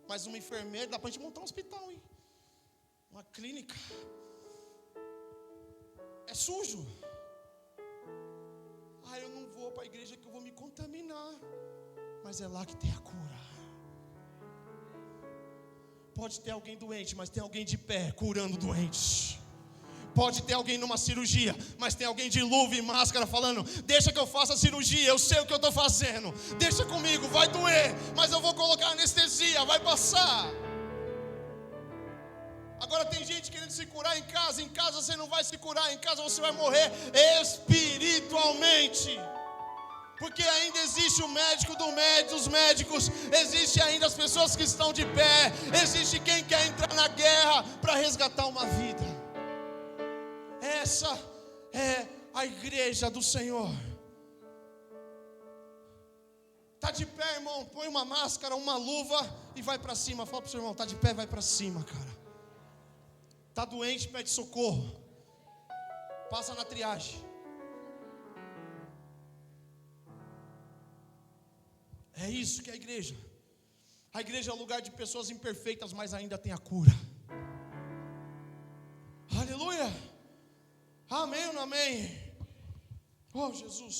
mais uma enfermeira. Dá para a gente montar um hospital, hein? Uma clínica. É sujo. Eu não vou para a igreja que eu vou me contaminar. Mas é lá que tem a cura. Pode ter alguém doente, mas tem alguém de pé curando doentes. Pode ter alguém numa cirurgia, mas tem alguém de luva e máscara falando: deixa que eu faça a cirurgia, eu sei o que eu estou fazendo. Deixa comigo, vai doer, mas eu vou colocar anestesia, vai passar. Agora tem gente querendo se curar em casa você não vai se curar, em casa você vai morrer espiritualmente. Porque ainda existe o médico dos médicos, existe ainda as pessoas que estão de pé, existe quem quer entrar na guerra para resgatar uma vida. Essa é a igreja do Senhor. Está de pé, irmão, põe uma máscara, uma luva e vai para cima. Fala para o seu irmão, está de pé, vai para cima, cara. Está doente, pede socorro. Passa na triagem. É isso que é a igreja. A igreja é um lugar de pessoas imperfeitas, mas ainda tem a cura. Aleluia. Amém ou não amém? Oh, Jesus.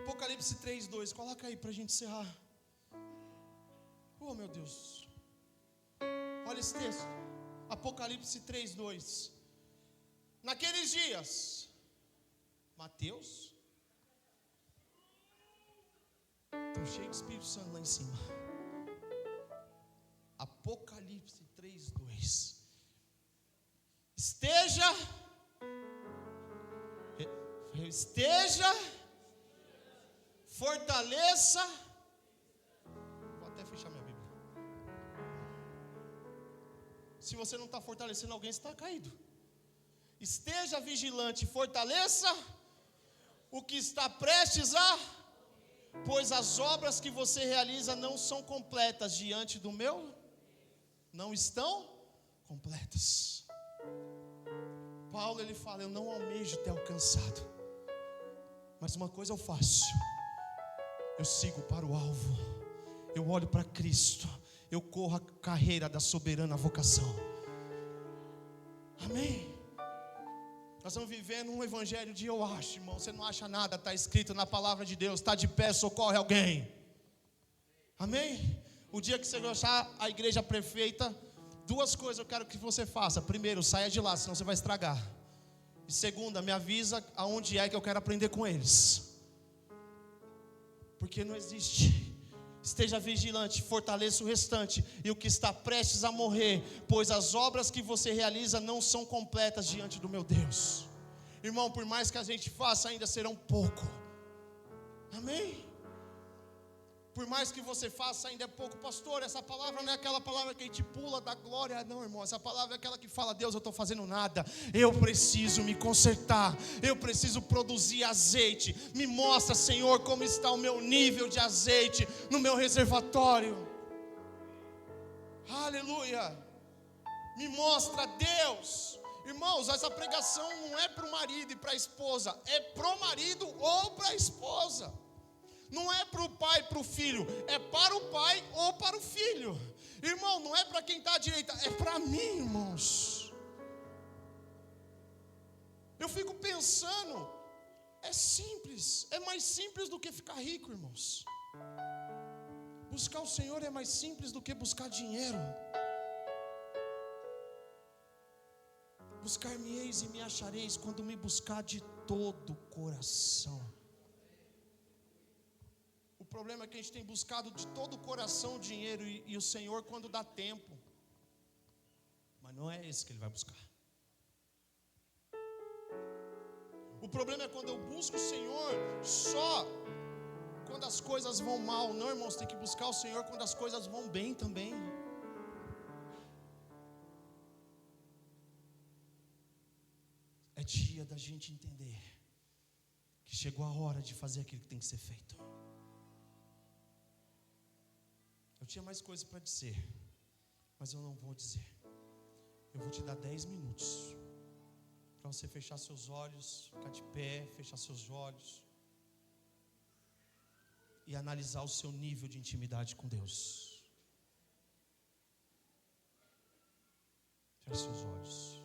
Apocalipse 3:2. Coloca aí para a gente encerrar. Oh, meu Deus. Olha esse texto. Apocalipse 3:2. Naqueles dias, Mateus. Estou cheio de Espírito Santo lá em cima. Apocalipse 3:2. Esteja, fortaleça. Vou até fechar minha Bíblia. Se você não está fortalecendo alguém, você está caído. Esteja vigilante, fortaleça o que está prestes a, pois as obras que você realiza não são completas diante do meu, não estão completas. Paulo, ele fala, eu não almejo ter alcançado, mas uma coisa eu faço, eu sigo para o alvo, eu olho para Cristo, eu corro a carreira da soberana vocação. Amém? Nós estamos vivendo um evangelho de eu acho, irmão. Você não acha nada, está escrito na palavra de Deus. Está de pé, socorre alguém. Amém? O dia que você achar a igreja perfeita, duas coisas eu quero que você faça. Primeiro, saia de lá, senão você vai estragar. E segunda, me avisa aonde é que eu quero aprender com eles. Porque não existe. Esteja vigilante, fortaleça o restante e o que está prestes a morrer, pois as obras que você realiza não são completas diante do meu Deus. Irmão, por mais que a gente faça, ainda serão pouco. Amém? Por mais que você faça, ainda é pouco. Pastor, essa palavra não é aquela palavra que a gente pula da glória. Não, irmão, essa palavra é aquela que fala, Deus, eu estou fazendo nada, eu preciso me consertar, eu preciso produzir azeite. Me mostra, Senhor, como está o meu nível de azeite no meu reservatório. Aleluia. Me mostra, Deus. Irmãos, essa pregação não é para o marido e para a esposa, é para o marido ou para a esposa. Não é para o pai e para o filho, é para o pai ou para o filho. Irmão, não é para quem está à direita, é para mim, irmãos. Eu fico pensando, é simples, é mais simples do que ficar rico, irmãos. Buscar o Senhor é mais simples do que buscar dinheiro. Buscar-me-eis e me achareis quando me buscar de todo o coração. O problema é que a gente tem buscado de todo o coração o dinheiro e o Senhor quando dá tempo. Mas não é esse que Ele vai buscar. O problema é quando eu busco o Senhor só quando as coisas vão mal. Não, irmãos, tem que buscar o Senhor quando as coisas vão bem também. É dia da gente entender que chegou a hora de fazer aquilo que tem que ser feito. Eu tinha mais coisas para dizer, mas eu não vou dizer. Eu vou te dar 10 minutos para você fechar seus olhos, ficar de pé, fechar seus olhos e analisar o seu nível de intimidade com Deus. Feche seus olhos.